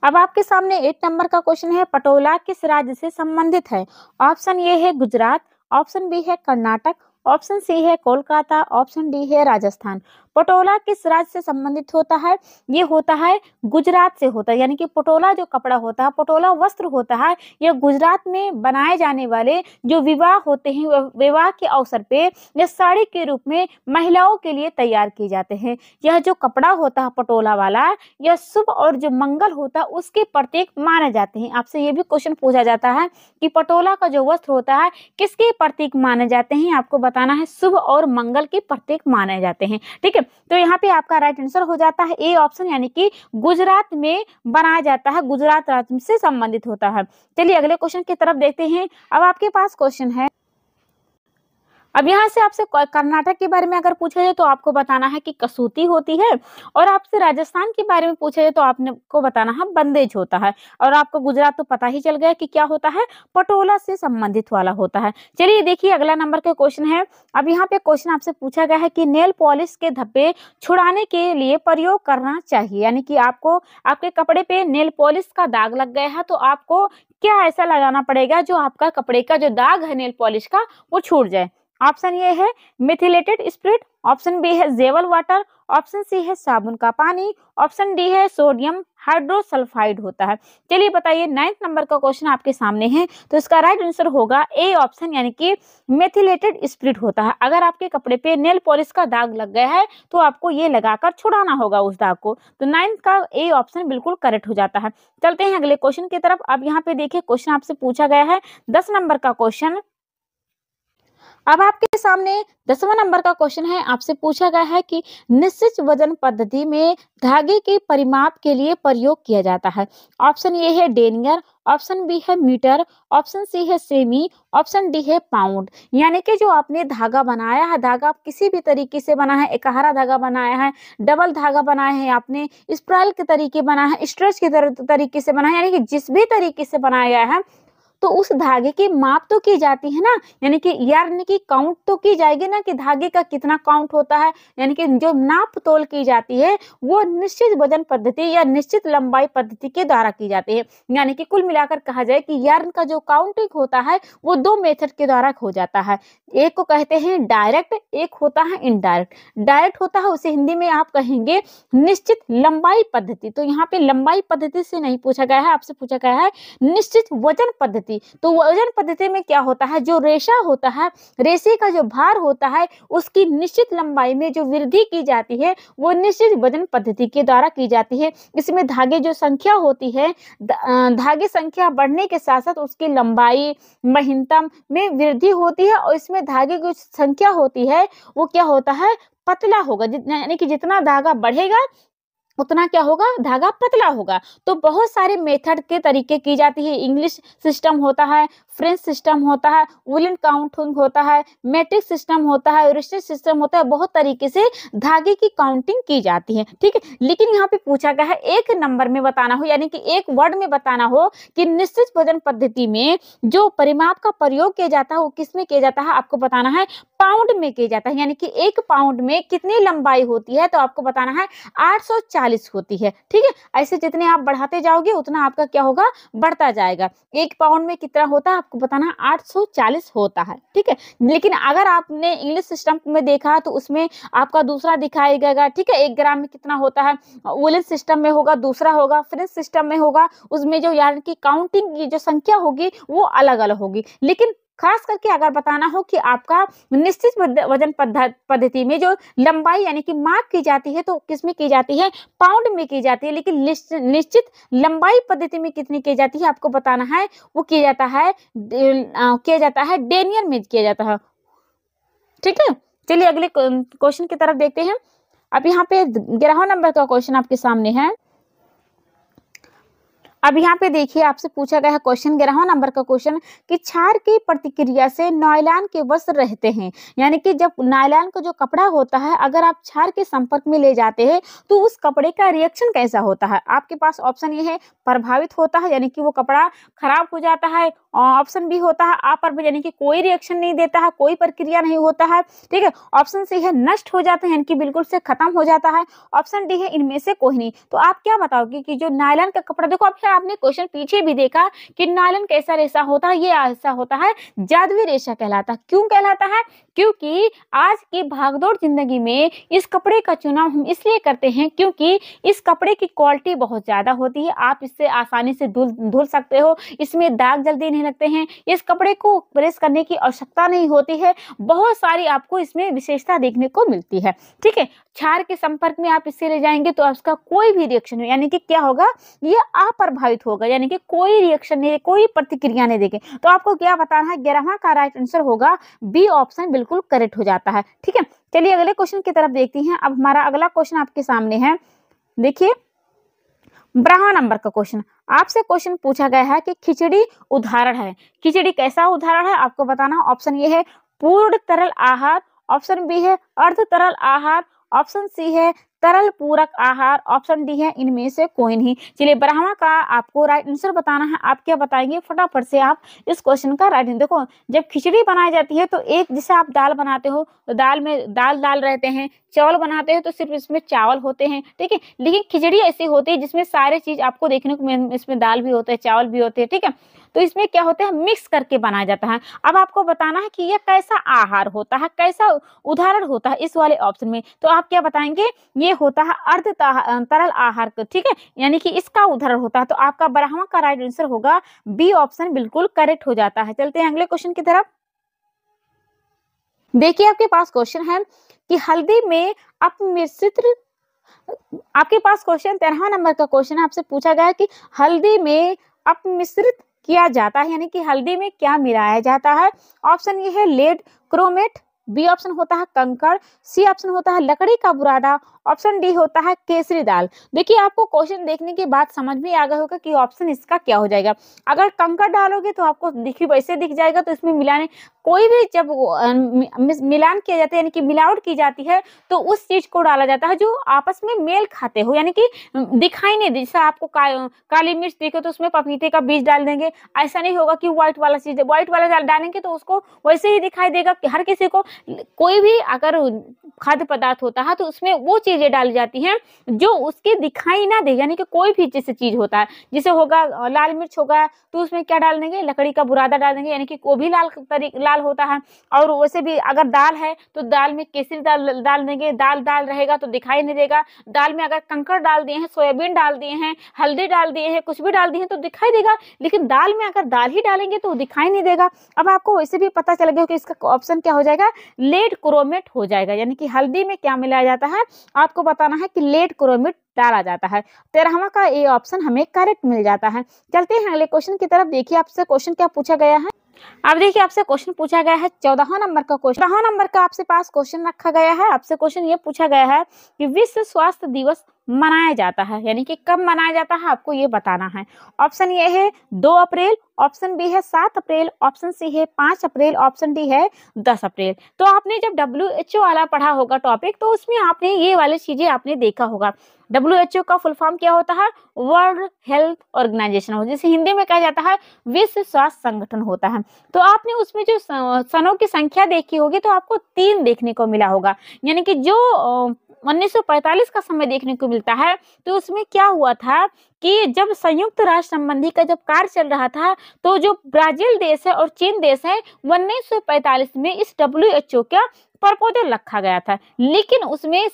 अब आपके सामने 8 नंबर का क्वेश्चन है, पटोला किस राज्य से संबंधित है। ऑप्शन ए है गुजरात, ऑप्शन बी है कर्नाटक, ऑप्शन सी है कोलकाता, ऑप्शन डी है राजस्थान। पटोला किस राज्य से संबंधित होता है? ये होता है गुजरात से होता है, यानी कि पटोला जो कपड़ा होता है, पटोला वस्त्र होता है, यह गुजरात में बनाए जाने वाले जो विवाह होते हैं, विवाह के अवसर पे यह साड़ी के रूप में महिलाओं के लिए तैयार किए जाते हैं। यह जो कपड़ा होता है पटोला वाला, यह शुभ और जो मंगल होता है उसके प्रतीक माने जाते हैं। आपसे ये भी क्वेश्चन पूछा जाता है कि पटोला का जो वस्त्र होता है किसके प्रतीक माने जाते हैं? आपको बताना है शुभ और मंगल के प्रतीक माने जाते हैं। ठीक है, तो यहाँ पे आपका राइट आंसर हो जाता है ए ऑप्शन, यानी कि गुजरात में बनाया जाता है, गुजरात राज्य से संबंधित होता है। चलिए अगले क्वेश्चन की तरफ देखते हैं। अब आपके पास क्वेश्चन है, अब यहाँ से आपसे कर्नाटक के बारे में अगर पूछा जाए तो आपको बताना है कि कसूती होती है, और आपसे राजस्थान के बारे में पूछा जाए तो आपने को बताना है बंदेज होता है, और आपको गुजरात तो पता ही चल गया कि क्या होता है, पटोला से संबंधित वाला होता है। चलिए देखिए अगला नंबर का क्वेश्चन है। अब यहाँ पे क्वेश्चन आपसे पूछा गया है कि नेल पॉलिश के धब्बे छुड़ाने के लिए प्रयोग करना चाहिए, यानी कि आपको आपके कपड़े पे नेल पॉलिश का दाग लग गया है तो आपको क्या ऐसा लगाना पड़ेगा जो आपका कपड़े का जो दाग है नेल पॉलिश का वो छूट जाए। ऑप्शन ए है मिथिलेटेड स्पिरिट, ऑप्शन बी है जेवल वाटर, ऑप्शन सी है साबुन का पानी, ऑप्शन डी है सोडियम हाइड्रोसल्फाइड होता है। चलिए बताइए 9th नंबर का क्वेश्चन आपके सामने है, तो इसका राइट आंसर होगा ए ऑप्शन, यानी कि मेथिलेटेड स्पिरिट होता है। अगर आपके कपड़े पे नेल पॉलिश का दाग लग गया है तो आपको ये लगाकर छुड़ाना होगा उस दाग को, तो 9th का ए ऑप्शन बिल्कुल करेक्ट हो जाता है। चलते हैं अगले क्वेश्चन की तरफ। अब यहाँ पे देखिए क्वेश्चन आपसे पूछा गया है 10 नंबर का क्वेश्चन। अब आपके सामने 10वां नंबर का क्वेश्चन है। आपसे पूछा गया है कि निश्चित वजन पद्धति में धागे के परिमाप के लिए प्रयोग किया जाता है। ऑप्शन ए है डेनियर, ऑप्शन बी है मीटर, ऑप्शन सी है सेमी, ऑप्शन डी है पाउंड। यानी कि जो आपने धागा बनाया है, धागा आप किसी भी तरीके से बना है, एकहरा धागा बनाया है, डबल धागा बनाया है, आपने स्प्राइल के तरीके बनाया है, स्ट्रेच के तरीके से बनाया है, यानी कि जिस भी तरीके से बनाया गया है तो उस धागे की माप तो की जाती है ना, यानी कि यानी कि काउंट तो की जाएगी ना कि धागे का कितना काउंट होता है, यानी कि जो नाप तोल की जाती है वो निश्चित वजन पद्धति या निश्चित लंबाई पद्धति के द्वारा की जाती है। यानी कि कुल मिलाकर कहा जाए कि यार्न का जो काउंटिंग होता है वो 2 मेथड के द्वारा हो जाता है। एक को कहते हैं डायरेक्ट, एक होता है इनडायरेक्ट। डायरेक्ट होता है उसे हिंदी में आप कहेंगे निश्चित लंबाई पद्धति। तो यहाँ पे लंबाई पद्धति से नहीं पूछा गया है, आपसे पूछा गया है निश्चित वजन पद्धति। तो वजन पद्धति में क्या होता है, जो रेशा होता है, रेशे का जो भार होता है उसकी निश्चित लंबाई में जो वृद्धि की जाती है वो निश्चित वजन पद्धति के द्वारा की जाती है। इसमें धागे जो संख्या होती है, धागे संख्या बढ़ने के साथ साथ उसकी लंबाई महीनतम में वृद्धि होती है, और इसमें धागे की संख्या होती है वो क्या होता है, पतला होगा। यानी कि जितना धागा बढ़ेगा उतना क्या होगा, धागा पतला होगा। तो बहुत सारे मेथड के तरीके की जाती है। इंग्लिश सिस्टम होता है, फ्रेंच सिस्टम होता है, वुलन काउंटिंग होता है, मैट्रिक सिस्टम होता है, यूरिस्टिक सिस्टम होता है। बहुत तरीके से धागे की काउंटिंग की जाती है, ठीक है। लेकिन यहाँ पे पूछा गया है एक नंबर में बताना हो, यानी कि एक वर्ड में बताना हो कि निश्चित वजन पद्धति में जो परिमाप का प्रयोग किया जाता है वो किसमें किया जाता है, आपको बताना है पाउंड में किया जाता है। यानी कि 1 पाउंड में कितनी लंबाई होती है, तो आपको बताना है 840 होती है, ठीक है। ऐसे जितने आप बढ़ाते जाओगे उतना आपका क्या होगा, बढ़ता जाएगा। 1 पाउंड में कितना होता है आपको बताना 840 होता है, ठीक है। लेकिन अगर आपने इंग्लिश सिस्टम में देखा तो उसमें आपका दूसरा दिखाएगा, ठीक है। 1 ग्राम में कितना होता है, वुलन सिस्टम में होगा दूसरा होगा, फ्रेंच सिस्टम में होगा, उसमें जो यानी कि काउंटिंग की जो संख्या होगी वो अलग अलग होगी। लेकिन खास करके अगर बताना हो कि आपका निश्चित वजन पद्धति में जो लंबाई यानी कि माप की जाती है तो किसमें की जाती है, पाउंड में की जाती है। लेकिन निश्चित लंबाई पद्धति में कितनी की जाती है आपको बताना है, वो किया जाता है डेनियर में किया जाता है, ठीक है। चलिए अगले क्वेश्चन की तरफ देखते हैं। अब यहाँ पे 11वां नंबर का क्वेश्चन आपके सामने है। अब यहाँ पे देखिए आपसे पूछा गया है क्वेश्चन 11वां नंबर का क्वेश्चन कि क्षार की प्रतिक्रिया से नायलॉन के वस्त्र रहते हैं। यानी कि जब नायलॉन का जो कपड़ा होता है अगर आप क्षार के संपर्क में ले जाते हैं तो उस कपड़े का रिएक्शन कैसा होता है। आपके पास ऑप्शन ये है प्रभावित होता है, यानी कि वो कपड़ा खराब हो जाता है। ऑप्शन बी होता है अप्रभावित, यानी कि कोई रिएक्शन नहीं देता है, कोई प्रक्रिया नहीं होता है, ठीक है। ऑप्शन सी है नष्ट हो जाता है, यानी कि बिल्कुल से खत्म हो जाता है। ऑप्शन डी है इनमें से कोई नहीं। तो आप क्या बताओगे कि जो नायलॉन का कपड़ा, देखो आप आपने क्वेश्चन पीछे भी देखा कि नायलॉन कैसा रेशा होता है, ये ऐसा होता है जादुई रेशा कहलाता है। क्यों कहलाता है? क्योंकि आज की भागदौड़ जिंदगी में इस कपड़े का चुनाव हम इसलिए करते हैं क्योंकि इस कपड़े की क्वालिटी बहुत ज्यादा होती है, आप इससे आसानी से धुल सकते हो, इसमें दाग जल्दी नहीं लगते हैं, इस कपड़े को प्रेस करने की आवश्यकता नहीं होती है, बहुत सारी आपको इसमें विशेषता देखने को मिलती है। ठीक है, क्षार के संपर्क में आप इससे ले जाएंगे तो आपका कोई भी रिएक्शन यानी कि क्या होगा, ये अप्रभावित होगा, यानी कि कोई रिएक्शन नहीं, कोई प्रतिक्रिया नहीं देगी। तो आपको क्या बताना है, 11वां का राइट आंसर होगा बी ऑप्शन, बिल्कुल करेक्ट हो जाता है। ठीक है, चलिए अगले क्वेश्चन की तरफ देखते हैं। अब हमारा अगला क्वेश्चन आपके सामने है, देखिए 12वां नंबर का क्वेश्चन आपसे क्वेश्चन पूछा गया है कि खिचड़ी उदाहरण है। खिचड़ी कैसा उदाहरण है आपको बताना। ऑप्शन ये है पूर्ण तरल आहार, ऑप्शन बी है अर्ध तरल आहार, ऑप्शन सी है तरल पूरक आहार, ऑप्शन डी है इनमें से कोई नहीं। चलिए 12वां का आपको राइट आंसर बताना है। आप क्या बताएंगे, फटाफट से आप इस क्वेश्चन का राइट आंसर। देखो, जब खिचड़ी बनाई जाती है तो एक जैसे आप दाल बनाते हो तो दाल में दाल रहते हैं, चावल बनाते हो तो सिर्फ इसमें चावल होते हैं। ठीक है, लेकिन खिचड़ी ऐसी होती है जिसमें सारे चीज आपको देखने को, इसमें दाल भी होते हैं, चावल भी होते हैं। ठीक है, तो इसमें क्या होता है, मिक्स करके बनाया जाता है। अब आपको बताना है कि यह कैसा आहार होता है, कैसा उदाहरण होता है इस वाले ऑप्शन में। तो आप क्या बताएंगे, ये होता है अर्ध तरल आहार। ठीक है, यानी कि इसका उदाहरण होता है। तो आपका 12वां का राइट आंसर होगा बी ऑप्शन, बिल्कुल करेक्ट हो जाता है। चलते हैं अगले क्वेश्चन की तरफ। देखिए आपके पास क्वेश्चन है कि हल्दी में अपमिश्रित, आपके पास क्वेश्चन 13वां नंबर का क्वेश्चन आपसे पूछा गया कि हल्दी में अपमिश्रित किया जाता है, यानी कि हल्दी में क्या मिलाया जाता है। ऑप्शन ये है लेड क्रोमेट, बी ऑप्शन होता है कंकड़, सी ऑप्शन होता है लकड़ी का बुरादा, ऑप्शन डी होता है केसरी दाल। देखिए आपको क्वेश्चन देखने के बाद समझ में आ गया होगा कि ऑप्शन इसका क्या हो जाएगा। अगर कंकड़ डालोगे तो आपको देखिए वैसे दिख जाएगा, तो इसमें मिलाने कोई भी जब मिलान किया जाता है यानी कि मिलावट की जाती है तो उस चीज को डाला जाता है जो आपस में मेल खाते हो, यानी कि दिखाई नहीं दे। जैसे आपको काली मिर्च देखो तो उसमें पपीते का बीज डाल देंगे, ऐसा नहीं होगा कि व्हाइट वाला चीज, व्हाइट वाला डालेंगे तो उसको वैसे ही दिखाई देगा कि हर किसी को। कोई भी अगर खाद्य पदार्थ होता है तो उसमें वो चीजें डाली जाती हैं जो उसके दिखाई ना दे, यानी कि कोई भी जैसे चीज होता है, जैसे होगा लाल मिर्च होगा तो उसमें क्या डाल देंगे, लकड़ी का बुरादा डाल देंगे, यानी कि वो भी लाल होता है। और वैसे भी अगर दाल है तो दाल में केसरी दाल डाल देंगे, दाल रहेगा तो दिखाई नहीं देगा। दाल में अगर कंकड़ डाल दिए हैं, सोयाबीन डाल दिए हैं, हल्दी डाल दिए हैं, कुछ भी डाल दिए हैं तो दिखाई देगा, लेकिन दाल में अगर दाल ही डालेंगे तो दिखाई नहीं देगा। अब आपको वैसे भी पता चल गया कि इसका ऑप्शन क्या हो जाएगा, लेड क्रोमेट हो जाएगा, यानी कि हल्दी में क्या मिलाया जाता है, आपको बताना है कि लेड क्रोमेट डाला जाता है। 13वां का ए ऑप्शन हमें करेक्ट मिल जाता है। चलते हैं अगले क्वेश्चन की तरफ। देखिए आपसे क्वेश्चन क्या पूछा गया है। अब देखिए आपसे क्वेश्चन पूछा गया है 14वां नंबर का क्वेश्चन। 14वां नंबर का आपसे पास क्वेश्चन रखा गया है। आपसे क्वेश्चन ये पूछा गया है कि विश्व स्वास्थ्य दिवस मनाया जाता है, यानी कि कब मनाया जाता है आपको ये बताना है। ऑप्शन ये है 2 अप्रैल, ऑप्शन बी है 7 अप्रैल, ऑप्शन सी है 5 अप्रैल, ऑप्शन डी है 10 अप्रैल। तो आपने जब WHO वाला पढ़ा होगा टॉपिक तो उसमें आपने ये वाली चीजें आपने देखा होगा। WHO का फुल फॉर्म क्या होता है, वर्ल्ड हेल्थ ऑर्गेनाइजेशन, जिसे हिंदी में कहा जाता है विश्व स्वास्थ्य संगठन होता है। तो आपने उसमें जो सनों की संख्या देखी होगी तो आपको 3 देखने को मिला होगा, यानी कि जो 1945 का समय देखने को मिलता है। तो उसमें क्या हुआ था कि जब संयुक्त राष्ट्र संबंधी का जब कार्य चल रहा था तो जो ब्राजील देश है और चीन देश है 1945 में इस WHO का प्रपोजल रखा गया था, लेकिन उसमें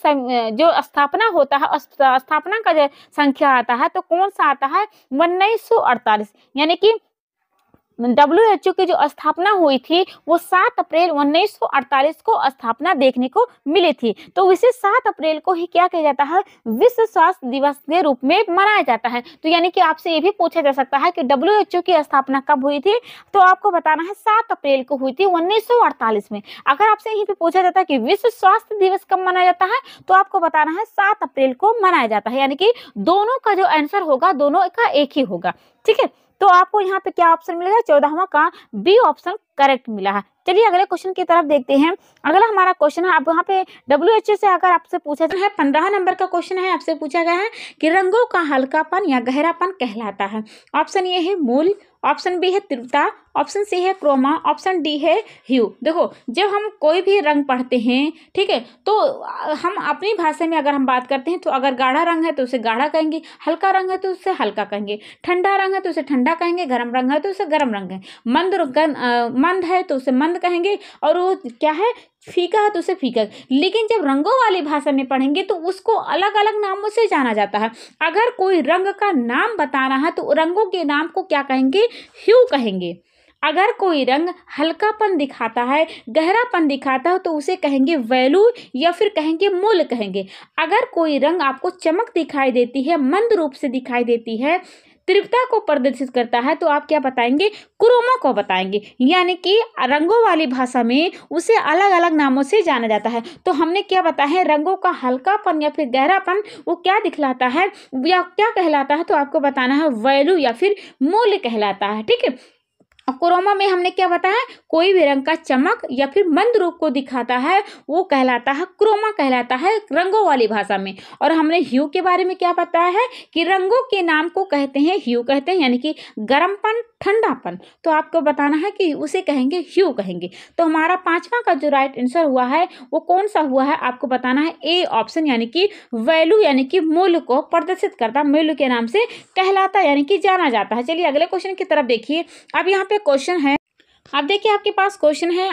जो स्थापना होता है, स्थापना का जो संख्या आता है तो कौन सा आता है 1948, यानी कि WHO की जो स्थापना हुई थी वो 7 अप्रैल 1948 को स्थापना देखने को मिली थी। तो इसे 7 अप्रैल को ही क्या किया जाता है, विश्व स्वास्थ्य दिवस के रूप में मनाया जाता है। तो यानी कि आपसे ये भी पूछा जा सकता है कि WHO की स्थापना कब हुई थी, तो आपको बताना है 7 अप्रैल को हुई थी 1948 में। अगर आपसे यहीं पे पूछा जाता है कि विश्व स्वास्थ्य दिवस कब मनाया जाता है तो आपको बताना है 7 अप्रैल को मनाया जाता है, यानी कि दोनों का जो आंसर होगा दोनों का एक ही होगा। ठीक है, तो आपको यहाँ पे क्या ऑप्शन मिलेगा, 14वां का बी ऑप्शन करेक्ट मिला है। चलिए अगले क्वेश्चन की तरफ देखते हैं। अगला हमारा क्वेश्चन है, अब यहाँ पे WHO से अगर आपसे पूछा है 15 नंबर का क्वेश्चन है, आपसे पूछा गया है कि रंगों का हल्कापन या गहरापन कहलाता है। ऑप्शन ये है मूल, ऑप्शन बी है तीव्रता, ऑप्शन सी है क्रोमा, ऑप्शन डी है ह्यू। देखो जब हम कोई भी रंग पढ़ते हैं, ठीक है, तो हम अपनी भाषा में अगर हम बात करते हैं तो अगर गाढ़ा रंग है तो उसे गाढ़ा कहेंगे, हल्का रंग है तो उसे हल्का कहेंगे, ठंडा रंग है तो उसे ठंडा कहेंगे, गर्म रंग है तो उसे गर्म रंग है, मंद है तो उसे मंद कहेंगे, और वो क्या है फीका है तो उसे फीका। लेकिन जब रंगों वाली भाषा में पढ़ेंगे तो उसको अलग अलग नामों से जाना जाता है। अगर कोई रंग का नाम बताना है तो रंगों के नाम को क्या कहेंगे, ह्यू कहेंगे। अगर कोई रंग हल्कापन दिखाता है, गहरापन दिखाता है तो उसे कहेंगे वैल्यू या फिर कहेंगे मूल्य कहेंगे। अगर कोई रंग आपको चमक दिखाई देती है, मंद रूप से दिखाई देती है, तीव्रता को प्रदर्शित करता है तो आप क्या बताएंगे, क्रोमा को बताएंगे। यानी कि रंगों वाली भाषा में उसे अलग अलग नामों से जाना जाता है। तो हमने क्या बताया है, रंगों का हल्कापन या फिर गहरापन वो क्या दिखलाता है या क्या कहलाता है, तो आपको बताना है वैल्यू या फिर मूल्य कहलाता है। ठीक है, क्रोमा में हमने क्या बताया, कोई भी रंग का चमक या फिर मंद रूप को दिखाता है वो कहलाता है क्रोमा कहलाता है रंगों वाली भाषा में। और हमने ह्यू के बारे में क्या बताया है कि रंगों के नाम को कहते हैं ह्यू कहते हैं, यानी कि गर्मपन ठंडापन। तो आपको बताना है कि उसे कहेंगे ह्यू कहेंगे। तो हमारा पांचवा का जो राइट आंसर हुआ है वो कौन सा हुआ है, आपको बताना है ए ऑप्शन, यानी कि वैल्यू यानी कि मूल्य को प्रदर्शित करता, मूल्य के नाम से कहलाता यानी कि जाना जाता है। चलिए अगले क्वेश्चन की तरफ देखिए। अब यहाँ पे क्वेश्चन है, अब देखिए आपके पास क्वेश्चन है,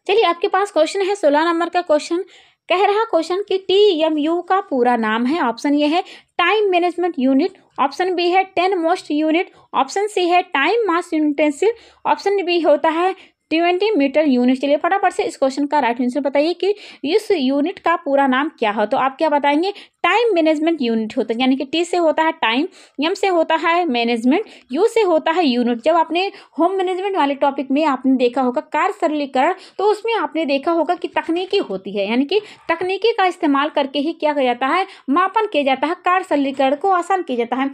चलिए आपके पास क्वेश्चन है 16 नंबर का क्वेश्चन। कह रहा क्वेश्चन कि TMU का पूरा नाम है। ऑप्शन ये है time management unit, option B है 10 मोस्ट यूनिट, ऑप्शन सी है टाइम मास यूनिटेंसिल, ऑप्शन बी होता है 20 मीटर यूनिट। चलिए फटाफट से इस क्वेश्चन का राइट आंसर बताइए कि इस यूनिट का पूरा नाम क्या है। तो आप क्या बताएंगे, टाइम मैनेजमेंट यूनिट होता है, यानी कि टी से होता है टाइम, एम से होता है मैनेजमेंट, यू से होता है यूनिट। जब आपने होम मैनेजमेंट वाले टॉपिक में आपने देखा होगा कार्य सरलीकरण, तो उसमें आपने देखा होगा कि तकनीकी होती है, यानी कि तकनीकी का इस्तेमाल करके ही क्या किया जाता है, मापन किया जाता है, कार्य सरलीकरण को आसान किया जाता है।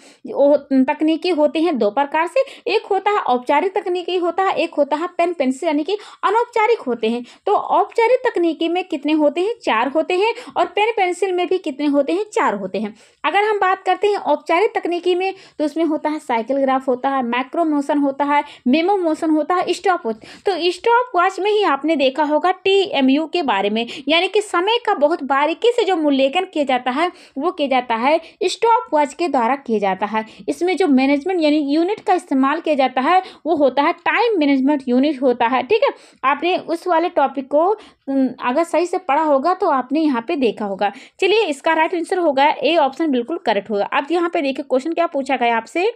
तकनीकी होते हैं दो प्रकार से, एक होता है औपचारिक तकनीकी होता है, एक होता है पेन पेंसिल यानी कि अनौपचारिक होते हैं। तो औपचारिक तकनीकी में कितने होते हैं, 4 होते हैं, और पेन पेंसिल में भी कितने होते हैं, 4 होते हैं। अगर हम बात करते हैं औपचारिक तकनीकी में तो उसमें होता है साइकिल ग्राफ होता है, मैक्रो मोशन होता है, मेमो मोशन होता है, स्टॉप वॉच। तो स्टॉप वॉच में ही आपने देखा होगा TMU के बारे में, यानी कि समय का बहुत बारीकी से जो मूल्यांकन किया जाता है वो किया जाता है स्टॉप वॉच के द्वारा किया जाता है। इसमें जो मैनेजमेंट यानी यूनिट का इस्तेमाल किया जाता है वो होता है टाइम मैनेजमेंट यूनिट होता है। ठीक है, आपने उस वाले टॉपिक को अगर सही से पढ़ा होगा तो आपने यहाँ पे देखा होगा। चलिए इसका राइट आंसर होगा ए ऑप्शन, बिल्कुल करेक्ट होगा। अब यहाँ पे देखिए क्वेश्चन क्या पूछा गया आपसे।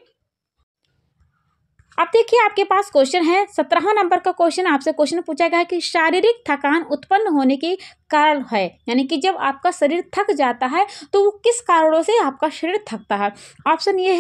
अब देखिए आपके पास क्वेश्चन है 17 नंबर का क्वेश्चन, आपसे क्वेश्चन पूछा गया है कि शारीरिक थकान उत्पन्न होने के कारण है, यानी कि जब आपका शरीर थक जाता है तो वो किस कारणों से आपका शरीर थकता है। ऑप्शन ये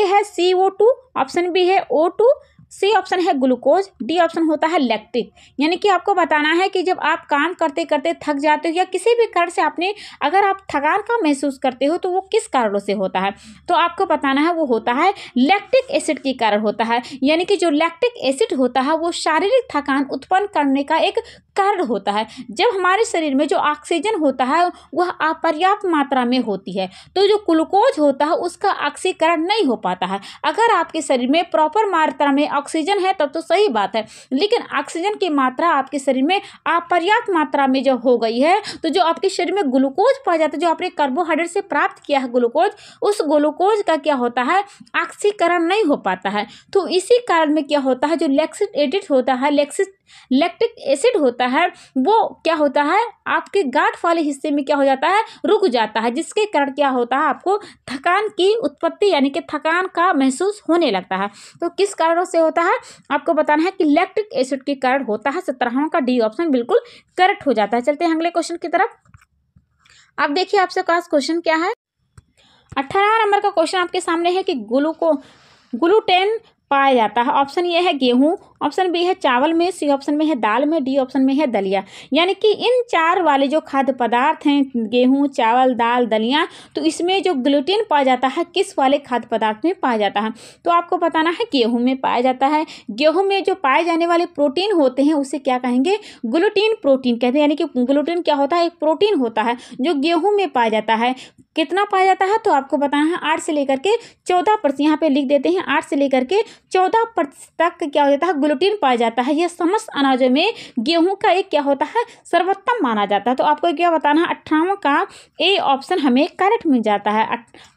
है CO2, ऑप्शन बी है O2, सी ऑप्शन है ग्लूकोज, डी ऑप्शन होता है लैक्टिक। यानी कि आपको बताना है कि जब आप काम करते करते थक जाते हो या किसी भी कारण से आपने अगर आप थकान का महसूस करते हो तो वो किस कारणों से होता है। तो आपको बताना है वो होता है लैक्टिक एसिड के कारण होता है। यानी कि जो लैक्टिक एसिड होता है वो शारीरिक थकान उत्पन्न करने का एक कारण होता है। जब हमारे शरीर में जो ऑक्सीजन होता है वह अपर्याप्त मात्रा में होती है तो जो ग्लूकोज होता है उसका ऑक्सीकरण नहीं हो पाता है। अगर आपके शरीर में प्रॉपर मात्रा में ऑक्सीजन है तब तो सही बात है, लेकिन ऑक्सीजन की मात्रा आपके शरीर में अपर्याप्त मात्रा में जो हो गई है तो जो आपके शरीर में ग्लूकोज पाया जाता है, जो आपने कार्बोहाइड्रेट से प्राप्त किया है ग्लूकोज, उस ग्लूकोज का क्या होता है, ऑक्सीकरण नहीं हो पाता है। तो इसी कारण में क्या होता है, जो लैक्टिक एसिड होता है वो क्या होता है आपके गांठ वाले हिस्से में क्या हो जाता है, रुक जाता है, जिसके कारण क्या होता है आपको थकान की उत्पत्ति यानी कि थकान का महसूस होने लगता है। तो किस कारणों से होता है आपको बताना है कि लैक्टिक एसिड के कारण होता है। 17वां का डी ऑप्शन बिल्कुल करेक्ट हो जाता है। चलते हैं अगले क्वेश्चन की तरफ। अब देखिए आपसे पास क्वेश्चन क्या है, 18 नंबर का क्वेश्चन आपके सामने है कि ग्लूटेन पाया जाता है। ऑप्शन ये है गेहूं, ऑप्शन बी है चावल में, सी ऑप्शन में है दाल में, डी ऑप्शन में है दलिया। यानी कि इन 4 वाले जो खाद्य पदार्थ हैं गेहूं, चावल, दाल, दलिया, तो इसमें जो ग्लूटेन पाया जाता है किस वाले खाद्य पदार्थ में पाया जाता है। तो आपको बताना है गेहूं में पाया जाता है। गेहूं में जो पाए जाने वाले प्रोटीन होते हैं उसे क्या कहेंगे, ग्लूटीन प्रोटीन कहते हैं। यानी कि ग्लूटीन क्या होता है, एक प्रोटीन होता है जो गेहूं में पाया जाता है। कितना पाया जाता है तो आपको बताना है 8 से लेकर के 14%, यहाँ पे लिख देते हैं 8 से लेकर के 14% तक क्या हो जाता है प्रोटीन पाया जाता है। यह समस्त अनाजों में गेहूं का एक क्या होता है, सर्वोत्तम माना जाता है। तो आपको क्या बताना है, 58 का ए ऑप्शन हमें करेक्ट मिल जाता है।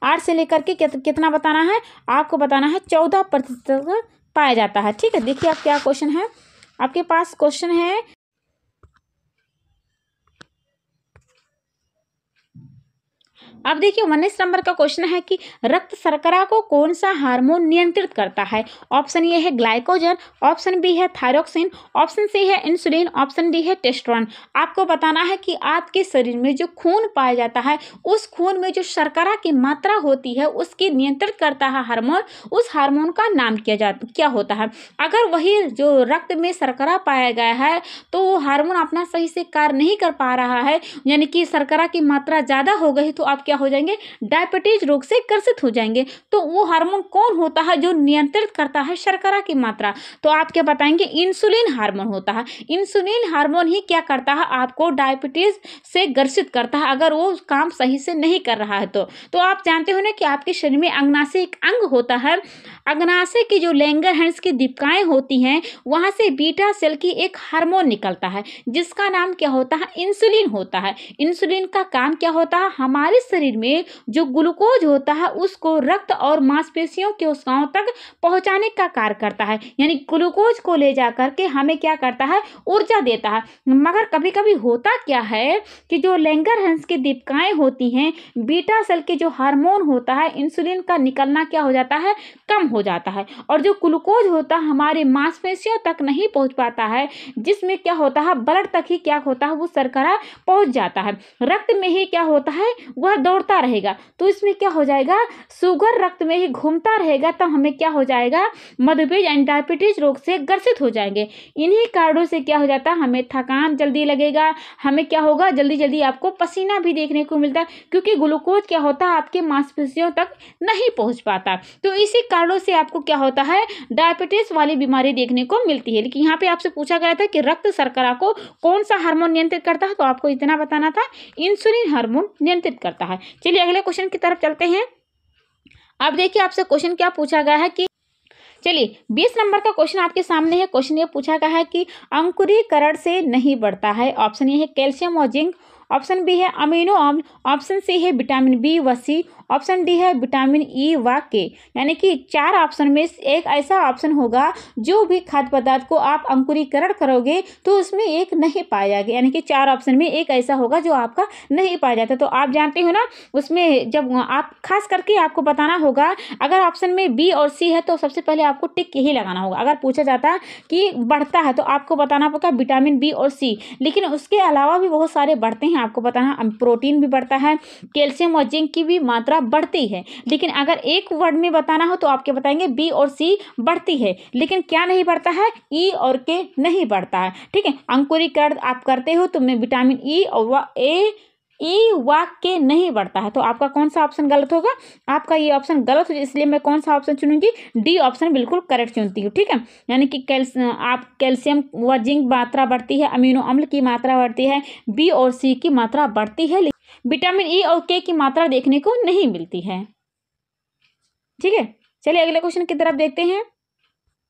8 से लेकर के कितना बताना है, आपको बताना है 14% पाया जाता है। ठीक है, देखिए आप क्या क्वेश्चन है आपके पास। क्वेश्चन है, अब देखिए 19 नंबर का क्वेश्चन है कि रक्त शर्करा को कौन सा हार्मोन नियंत्रित करता है। ऑप्शन ए है ग्लाइकोजन, ऑप्शन बी है थायरोक्सिन, ऑप्शन सी है इंसुलिन, ऑप्शन डी है टेस्टोस्टेरोन। आपको बताना है कि आपके शरीर में जो खून पाया जाता है, उस खून में जो शर्करा की मात्रा होती है उसकी नियंत्रित करता है हार्मोन, उस हार्मोन का नाम क्या होता है। अगर वही जो रक्त में शर्करा पाया गया है तो वो हार्मोन अपना सही से कार्य नहीं कर पा रहा है, यानी कि शर्करा की मात्रा ज्यादा हो गई, तो आप क्या हो जाएंगे, डायबिटीज रोग से ग्रसित हो जाएंगे। तो वो हार्मोन कौन होता है जो नियंत्रित करता है शर्करा की मात्रा, तो आप क्या बताएंगे, इंसुलिन हार्मोन होता है। इंसुलिन हार्मोन ही क्या करता है, आपको डायबिटीज से ग्रसित करता है अगर वो काम सही से नहीं कर रहा है। तो आप जानते हो ना कि आपके शरीर में अग्नाशय एक अंग होता है। अग्नाशय की जो लैंगरहैंस की दीपिकाएं होती हैं, वहां से बीटा सेल की एक हार्मोन निकलता है जिसका नाम क्या होता है, इंसुलिन होता है। इंसुलिन का काम क्या होता है, हमारे शरीर में जो ग्लूकोज होता है उसको रक्त और मांसपेशियों के कोशिकाओं तक पहुंचाने का कार्य करता है, यानी ग्लूकोज को ले जाकर के हमें क्या करता है, ऊर्जा देता है। मगर कभी कभी होता क्या है कि जो लैंगरहैंस की दीपिकाएं होती हैं, बीटा सेल के जो हार्मोन होता है, इंसुलिन का निकलना क्या हो जाता है, कम हो जाता है, और जो ग्लूकोज होता है हमारे मांसपेशियों तक नहीं पहुंच पाता है, जिसमें क्या होता है, ब्लड तक ही क्या होता है, वो शर्करा पहुंच जाता है। रक्त में ही क्या होता है, वह दौड़ता रहेगा, तो इसमें क्या हो जाएगा, शुगर रक्त में ही घूमता रहेगा, तब हमें क्या हो जाएगा, मधुमेह एंड डायबिटीज रोग से ग्रसित हो जाएंगे। इन्हीं कारणों से क्या हो जाता है, हमें थकान जल्दी लगेगा, हमें क्या होगा, जल्दी जल्दी आपको पसीना भी देखने को मिलता है, क्योंकि ग्लूकोज क्या होता है आपके मांसपेशियों तक नहीं पहुंच पाता। तो इसी कारणों से आपको क्या होता है, डायबिटीज वाली बीमारी देखने को मिलती है। लेकिन यहाँ पे आपसे पूछा गया था कि रक्त शर्करा को कौन सा हार्मोन नियंत्रित करता है, तो आपको इतना बताना था, इंसुलिन हार्मोन नियंत्रित करता है। चलिए अगले क्वेश्चन की तरफ चलते हैं। अब देखिए आपसे क्वेश्चन क्या पूछा गया है कि, चलिए 20 नंबर का क्वेश्चन आपके सामने है। क्वेश्चन ये पूछा गया है कि अंकुरीकरण से नहीं बढ़ता है। ऑप्शन ए है कैल्शियम और जिंक, ऑप्शन बी है अमीनो अम्ल, ऑप्शन सी है विटामिन बी व सी, ऑप्शन डी है विटामिन ई व के। यानी कि 4 ऑप्शन में एक ऐसा ऑप्शन होगा जो भी खाद्य पदार्थ को आप अंकुरीकरण करोगे तो उसमें एक नहीं पाया जाएगा, यानी कि 4 ऑप्शन में एक ऐसा होगा जो आपका नहीं पाया जाता। तो आप जानते हो ना, उसमें जब आप खास करके आपको बताना होगा, अगर ऑप्शन में बी और सी है तो सबसे पहले आपको टिक यही लगाना होगा। अगर पूछा जाता कि बढ़ता है तो आपको बताना होगा विटामिन बी और सी, लेकिन उसके अलावा भी बहुत सारे बढ़ते हैं, आपको बताना, प्रोटीन भी बढ़ता है, कैल्शियम और जिंक की भी मात्रा बढ़ती है। लेकिन अगर एक वर्ड में बताना हो तो आपके बताएंगे बी और सी बढ़ती है, लेकिन क्या नहीं बढ़ता है, ई और के नहीं बढ़ता है। ठीक है, अंकुरीकरण आप करते हो तो विटामिन ई और ई वाक के नहीं बढ़ता है। तो आपका कौन सा ऑप्शन गलत होगा, आपका ये ऑप्शन गलत हो, इसलिए मैं कौन सा ऑप्शन चुनूंगी, डी ऑप्शन बिल्कुल करेक्ट चुनती हूँ। ठीक है, यानी कि कैल्शियम व जिंक मात्रा बढ़ती है, अमीनो अम्ल की मात्रा बढ़ती है, बी और सी की मात्रा बढ़ती है, लेकिन विटामिन ई और के की मात्रा देखने को नहीं मिलती है। ठीक है, चलिए अगले क्वेश्चन की तरफ देखते हैं।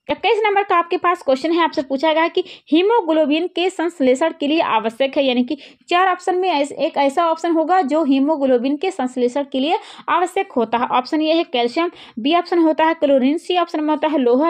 21 नंबर का आपके पास क्वेश्चन है, आपसे पूछा गया कि हीमोग्लोबिन के संश्लेषण के लिए आवश्यक है, यानी कि 4 ऑप्शन में एक ऐसा ऑप्शन होगा जो हीमोग्लोबिन के संश्लेषण के लिए आवश्यक होता है। ऑप्शन ये है कैल्शियम, बी ऑप्शन होता है क्लोरीन, सी ऑप्शन में होता है लोह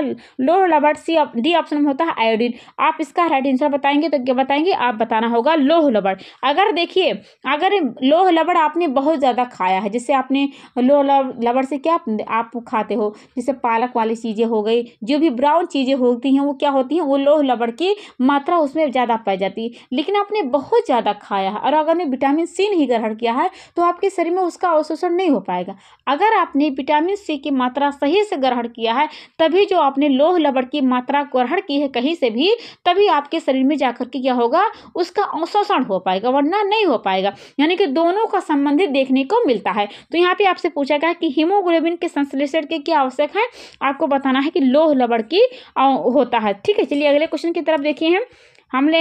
लवण, डी ऑप्शन में होता है आयोडीन। आप इसका राइट आंसर बताएंगे तो क्या बताएंगे, आप बताना होगा लोह लवण। अगर देखिए, अगर लोह लवण आपने बहुत ज़्यादा खाया है, जैसे आपने लोह लवण से क्या आप खाते हो, जैसे पालक वाली चीज़ें हो गई, जो भी ब्राउन चीजें होती हैं वो क्या होती हैं, वो लोह लवण की मात्रा उसमें ज्यादा पाई जाती है। लेकिन आपने बहुत ज्यादा खाया है और अगर आपने विटामिन सी नहीं ग्रहण किया है तो आपके शरीर में उसका अवशोषण नहीं हो पाएगा। अगर आपने विटामिन सी की मात्रा सही से ग्रहण किया है, तभी जो आपने लोह लवण की मात्रा ग्रहण की है कहीं से भी, तभी आपके शरीर में जाकर के क्या होगा, उसका अवशोषण हो पाएगा, वरना नहीं हो पाएगा। यानी कि दोनों का संबंधित देखने को मिलता है। तो यहाँ पे आपसे पूछा गया कि हीमोग्लोबिन के संश्लेषण के क्या आवश्यक है, आपको बताना है कि लोह लवण की होता है। ठीक है, चलिए अगले क्वेश्चन की तरफ देखिए। हम हमने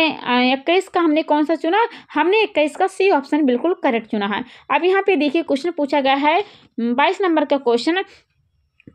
21 का हमने कौन सा चुना, हमने 21 का सी ऑप्शन बिल्कुल करेक्ट चुना है। अब यहाँ पे देखिए क्वेश्चन पूछा गया है 22 नंबर का क्वेश्चन,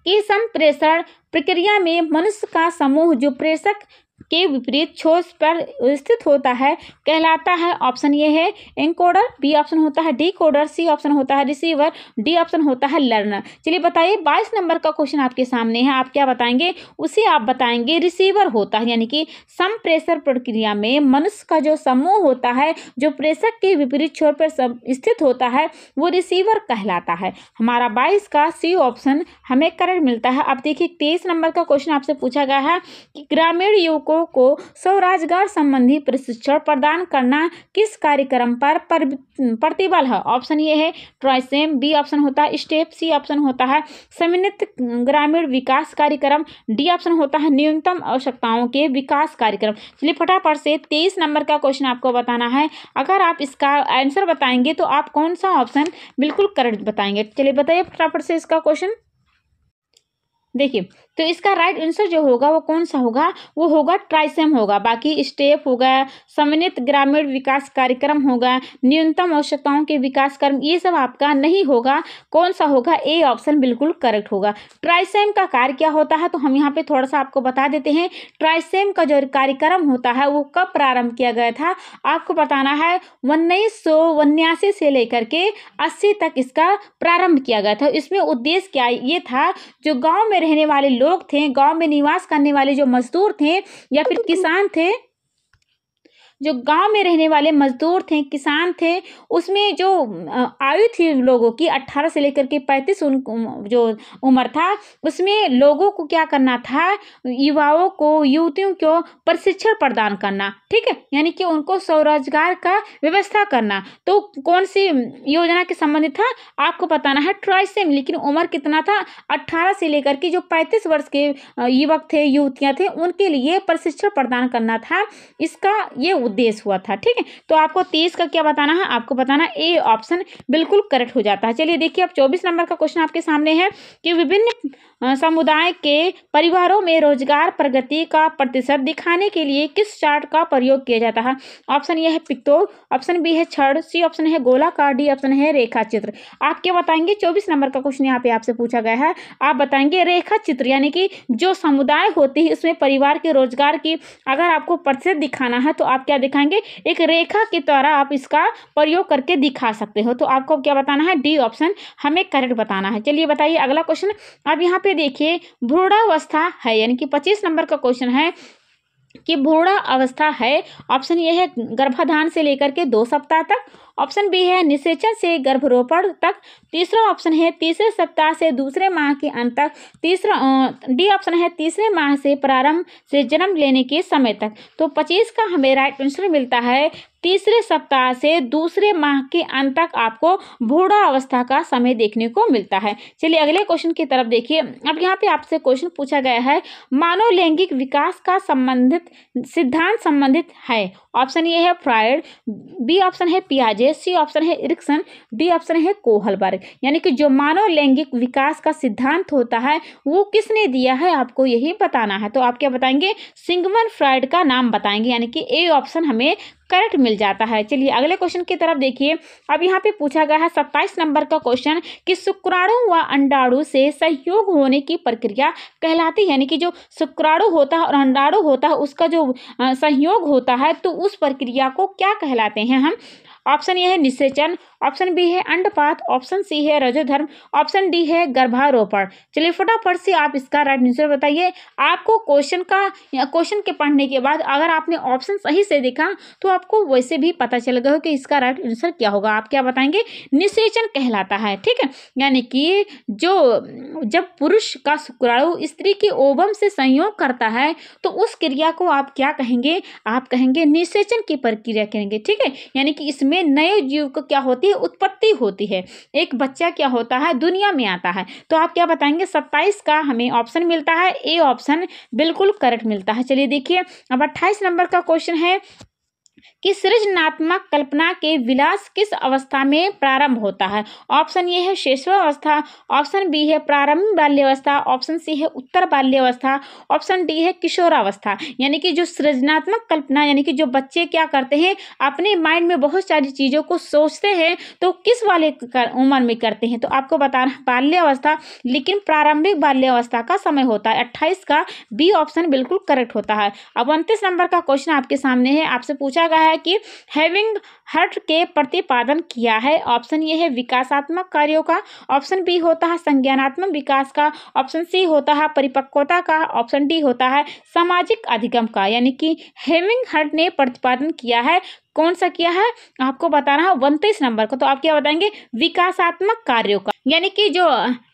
कि संप्रेषण प्रक्रिया में मनुष्य का समूह जो प्रेषक के विपरीत छोर पर स्थित होता है कहलाता है। ऑप्शन ये है एनकोडर, बी ऑप्शन होता है डिकोडर, सी ऑप्शन होता है रिसीवर, डी ऑप्शन होता है लर्नर। चलिए बताइए 22 नंबर का क्वेश्चन आपके सामने है, आप क्या बताएंगे? उसे आप बताएंगे रिसीवर होता है, यानी कि संप्रेषण प्रक्रिया में मनुष्य का जो समूह होता है जो प्रेषक के विपरीत छोर पर स्थित होता है वो रिसीवर कहलाता है। हमारा 22 का सी ऑप्शन हमें करेक्ट मिलता है। अब देखिए 23 नंबर का क्वेश्चन आपसे पूछा गया है कि ग्रामीण युवकों को स्वरोजगार संबंधी प्रशिक्षण प्रदान करना किस कार्यक्रम पर प्रतिबल है? ऑप्शन ये है ट्राइसेम, बी ऑप्शन होता है स्टेप, सी ऑप्शन होता है सम्मिलित ग्रामीण विकास कार्यक्रम, डी ऑप्शन होता है न्यूनतम आवश्यकताओं के विकास कार्यक्रम। चलिए फटाफट से 23 नंबर का क्वेश्चन आपको बताना है। अगर आप इसका आंसर बताएंगे तो आप कौन सा ऑप्शन बिल्कुल करेक्ट बताएंगे? चलिए बताइए फटाफट से इसका क्वेश्चन। देखिए तो इसका राइट आंसर जो होगा वो कौन सा होगा? वो होगा ट्राइसेम होगा। बाकी स्टेप होगा, सम्मिलित ग्रामीण विकास कार्यक्रम होगा, न्यूनतम आवश्यकताओं के विकास कार्यक्रम, ये सब आपका नहीं होगा। कौन सा होगा? ए ऑप्शन बिल्कुल करेक्ट होगा। ट्राइसेम का कार्य क्या होता है तो हम यहाँ पे थोड़ा सा आपको बता देते हैं। ट्राइसेम का जो कार्यक्रम होता है वो कब प्रारंभ किया गया था आपको बताना है। 1979 से लेकर के 80 तक इसका प्रारंभ किया गया था। इसमें उद्देश्य क्या ये था, जो गांव में रहने वाले लोग थे, गांव में निवास करने वाले जो मजदूर थे या फिर किसान थे, जो गांव में रहने वाले मजदूर थे, किसान थे, उसमें जो आयु थी लोगों की 18 से लेकर के 35 जो उम्र था, उसमें लोगों को क्या करना था, युवाओं को, युवतियों को प्रशिक्षण प्रदान करना। ठीक है, यानी कि उनको स्वरोजगार का व्यवस्था करना। तो कौन सी योजना के संबंधित था आपको बताना है? ट्राइसेम। लेकिन उम्र कितना था? 18 से लेकर के जो 35 वर्ष के युवक थे, युवतियां थे, उनके लिए प्रशिक्षण प्रदान करना था। इसका ये उद्देश्य हुआ था। ठीक है, तो आपको 23 का क्या बताना है? आपको बताना ए ऑप्शन बिल्कुल करेक्ट हो जाता है। चलिए देखिए अब 24 नंबर का क्वेश्चन आपके सामने है कि विभिन्न समुदाय के परिवारों में रोजगार प्रगति का प्रतिशत दिखाने के लिए किस चार्ट का प्रयोग किया जाता है? ऑप्शन ये है पिक्टोर, ऑप्शन बी है छड़, सी ऑप्शन है गोलाकार, डी ऑप्शन है रेखा चित्र। आप क्या बताएंगे? 24 नंबर का क्वेश्चन यहाँ पे आपसे पूछा गया है। आप बताएंगे रेखा चित्र, यानी कि जो समुदाय होती है उसमें परिवार के रोजगार की अगर आपको प्रतिशत दिखाना है तो आप क्या दिखाएंगे? एक रेखा के द्वारा आप इसका प्रयोग करके दिखा सकते हो। तो आपको क्या बताना है? डी ऑप्शन हमें करेक्ट बताना है। चलिए बताइए अगला क्वेश्चन। अब यहाँ पे देखिए भ्रूणावस्था है, यानी कि 25 नंबर का क्वेश्चन है कि भ्रूण अवस्था है। ऑप्शन ये है गर्भाधान से लेकर के 2 सप्ताह तक, ऑप्शन बी है निषेचन से गर्भरोपण तक, तीसरा ऑप्शन है तीसरे सप्ताह से दूसरे माह के अंत तक, डी ऑप्शन है तीसरे माह से प्रारंभ से जन्म लेने के समय तक। तो 25 का हमें राइट आंसर मिलता है तीसरे सप्ताह से दूसरे माह के अंत तक आपको भ्रूणावस्था का समय देखने को मिलता है। चलिए अगले क्वेश्चन की तरफ देखिए। अब यहाँ पे आपसे क्वेश्चन पूछा गया है मानव लैंगिक विकास का संबंधित सिद्धांत संबंधित है। ऑप्शन ये है फ्रायड, बी ऑप्शन है पियाजे, सी ऑप्शन है इरिक्सन, डी ऑप्शन है कोहलबर्ग। यानी कि जो मानव लैंगिक विकास का सिद्धांत होता है वो किसने दिया है आपको यही बताना है। तो आप क्या बताएंगे? सिगमंड फ्रायड का नाम बताएंगे, यानी कि ए ऑप्शन हमें करेक्ट मिल जाता है। चलिए अगले क्वेश्चन की तरफ देखिए। अब यहाँ पे पूछा गया है 27 नंबर का क्वेश्चन कि शुक्राणु व अंडाणु से संयोग होने की प्रक्रिया कहलाती है, यानी कि जो शुक्राणु होता है और अंडाणु होता है उसका जो संयोग होता है तो उस प्रक्रिया को क्या कहलाते हैं हम? ऑप्शन ए है निषेचन, ऑप्शन बी है अंडपात, ऑप्शन सी है रजोधर्म, ऑप्शन डी है गर्भारोपण। चलिए फटाफट से आप इसका राइट आंसर बताइए। आपको क्वेश्चन के पढ़ने के बाद अगर आपने ऑप्शन सही से देखा तो आपको वैसे भी पता चल गया कि इसका राइट आंसर क्या होगा। आप क्या बताएंगे? निषेचन कहलाता है। ठीक है, यानी कि जब पुरुष का शुक्राणु स्त्री के ओवम से संयोग करता है तो उस क्रिया को आप क्या कहेंगे? आप कहेंगे निषेचन की प्रक्रिया कहेंगे। ठीक है, यानी कि इसमें नए जीव को क्या होती है? उत्पत्ति होती है, एक बच्चा क्या होता है? दुनिया में आता है। तो आप क्या बताएंगे? 27 का हमें ऑप्शन मिलता है ए ऑप्शन बिल्कुल करेक्ट मिलता है। चलिए देखिए अब 28 नंबर का क्वेश्चन है कि सृजनात्मक कल्पना के विलास किस अवस्था में प्रारंभ होता है। ऑप्शन ए है शैशवावस्था, ऑप्शन बी है प्रारंभिक बाल्यावस्था, ऑप्शन सी है उत्तर बाल्यावस्था, ऑप्शन डी है किशोरावस्था। यानी कि जो सृजनात्मक कल्पना यानी कि जो बच्चे क्या करते हैं, अपने माइंड में बहुत सारी चीज़ों को सोचते हैं, तो किस वाले उम्र में करते हैं, तो आपको बताना बाल्यावस्था, लेकिन प्रारंभिक बाल्यावस्था का समय होता है 28 का बी ऑप्शन बिल्कुल करेक्ट होता है। अब 29 नंबर का क्वेश्चन आपके सामने है, आपसे पूछा गया है कि हैविंग हर्ट के प्रतिपादन किया है। ऑप्शन ये है विकासात्मक कार्यों का, ऑप्शन बी होता है संज्ञानात्मक विकास का, ऑप्शन सी होता है परिपक्वता का, ऑप्शन डी होता है सामाजिक अधिगम का। यानी कि हैविंग हर्ट ने प्रतिपादन किया है, कौन सा किया है आपको बताना है 29 नंबर को। तो आप क्या बताएंगे, विकासात्मक कार्यों का। यानी कि जो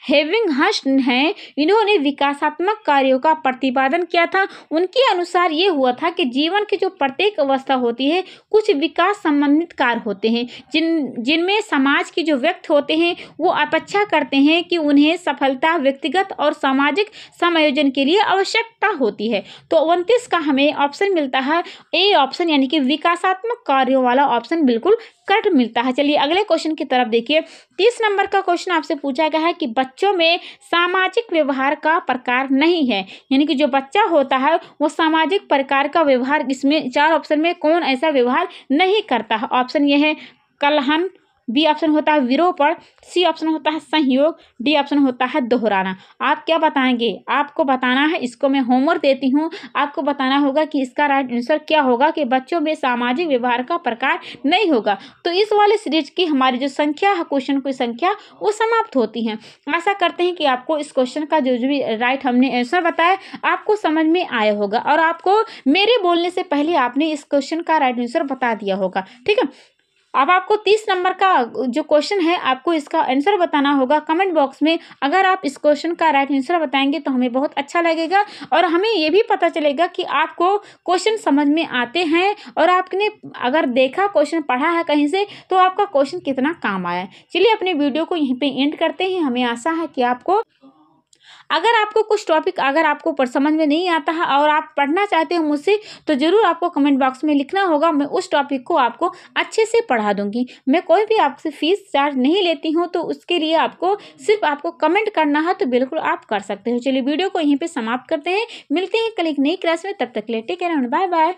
हैविंग हर्ट हैं, इन्होंने विकासात्मक कार्यों का प्रतिपादन किया था। उनके अनुसार ये हुआ था कि जीवन की जो प्रत्येक अवस्था होती है, कुछ विकास संबंधित कार्य होते हैं जिनमें समाज के जो व्यक्ति होते हैं वो अपेक्षा करते हैं कि उन्हें सफलता व्यक्तिगत और सामाजिक समायोजन के लिए आवश्यकता होती है। तो 29 का हमें ऑप्शन मिलता है ए ऑप्शन, यानी कि विकासात्मक कार्यों वाला ऑप्शन बिल्कुल करेक्ट मिलता है। चलिए अगले क्वेश्चन की तरफ देखिए। 30 नंबर का क्वेश्चन आपसे पूछा गया है कि बच्चों में सामाजिक व्यवहार का प्रकार नहीं है। यानी कि जो बच्चा होता है वो सामाजिक प्रकार का व्यवहार, इसमें 4 ऑप्शन में कौन ऐसा व्यवहार नहीं करता है। ऑप्शन ये है कलहन, बी ऑप्शन होता है विरोपण, सी ऑप्शन होता है संयोग, डी ऑप्शन होता है दोहराना। आप क्या बताएंगे, आपको बताना है, इसको मैं होमवर्क देती हूँ, आपको बताना होगा कि इसका राइट आंसर क्या होगा कि बच्चों में सामाजिक व्यवहार का प्रकार नहीं होगा। तो इस वाले सीरीज की हमारी जो संख्या है, क्वेश्चन की संख्या, वो समाप्त होती है। आशा करते हैं कि आपको इस क्वेश्चन का जो भी राइट हमने आंसर बताया आपको समझ में आया होगा और आपको मेरे बोलने से पहले आपने इस क्वेश्चन का राइट आंसर बता दिया होगा। ठीक है, अब आपको 30 नंबर का जो क्वेश्चन है आपको इसका आंसर बताना होगा कमेंट बॉक्स में। अगर आप इस क्वेश्चन का राइट आंसर बताएंगे तो हमें बहुत अच्छा लगेगा और हमें ये भी पता चलेगा कि आपको क्वेश्चन समझ में आते हैं और आपने अगर देखा क्वेश्चन पढ़ा है कहीं से तो आपका क्वेश्चन कितना काम आया। चलिए अपने वीडियो को यहीं पे एंड करते हैं। हमें आशा है कि अगर आपको कुछ टॉपिक अगर आपको समझ में नहीं आता है और आप पढ़ना चाहते हो मुझसे तो ज़रूर आपको कमेंट बॉक्स में लिखना होगा, मैं उस टॉपिक को आपको अच्छे से पढ़ा दूंगी। मैं कोई भी आपसे फीस चार्ज नहीं लेती हूँ, तो उसके लिए आपको सिर्फ आपको कमेंट करना है तो बिल्कुल आप कर सकते हो। चलिए वीडियो को यहीं पर समाप्त करते हैं, मिलते हैं कल एक नई क्लास में, तब तक के लिए take care and bye bye.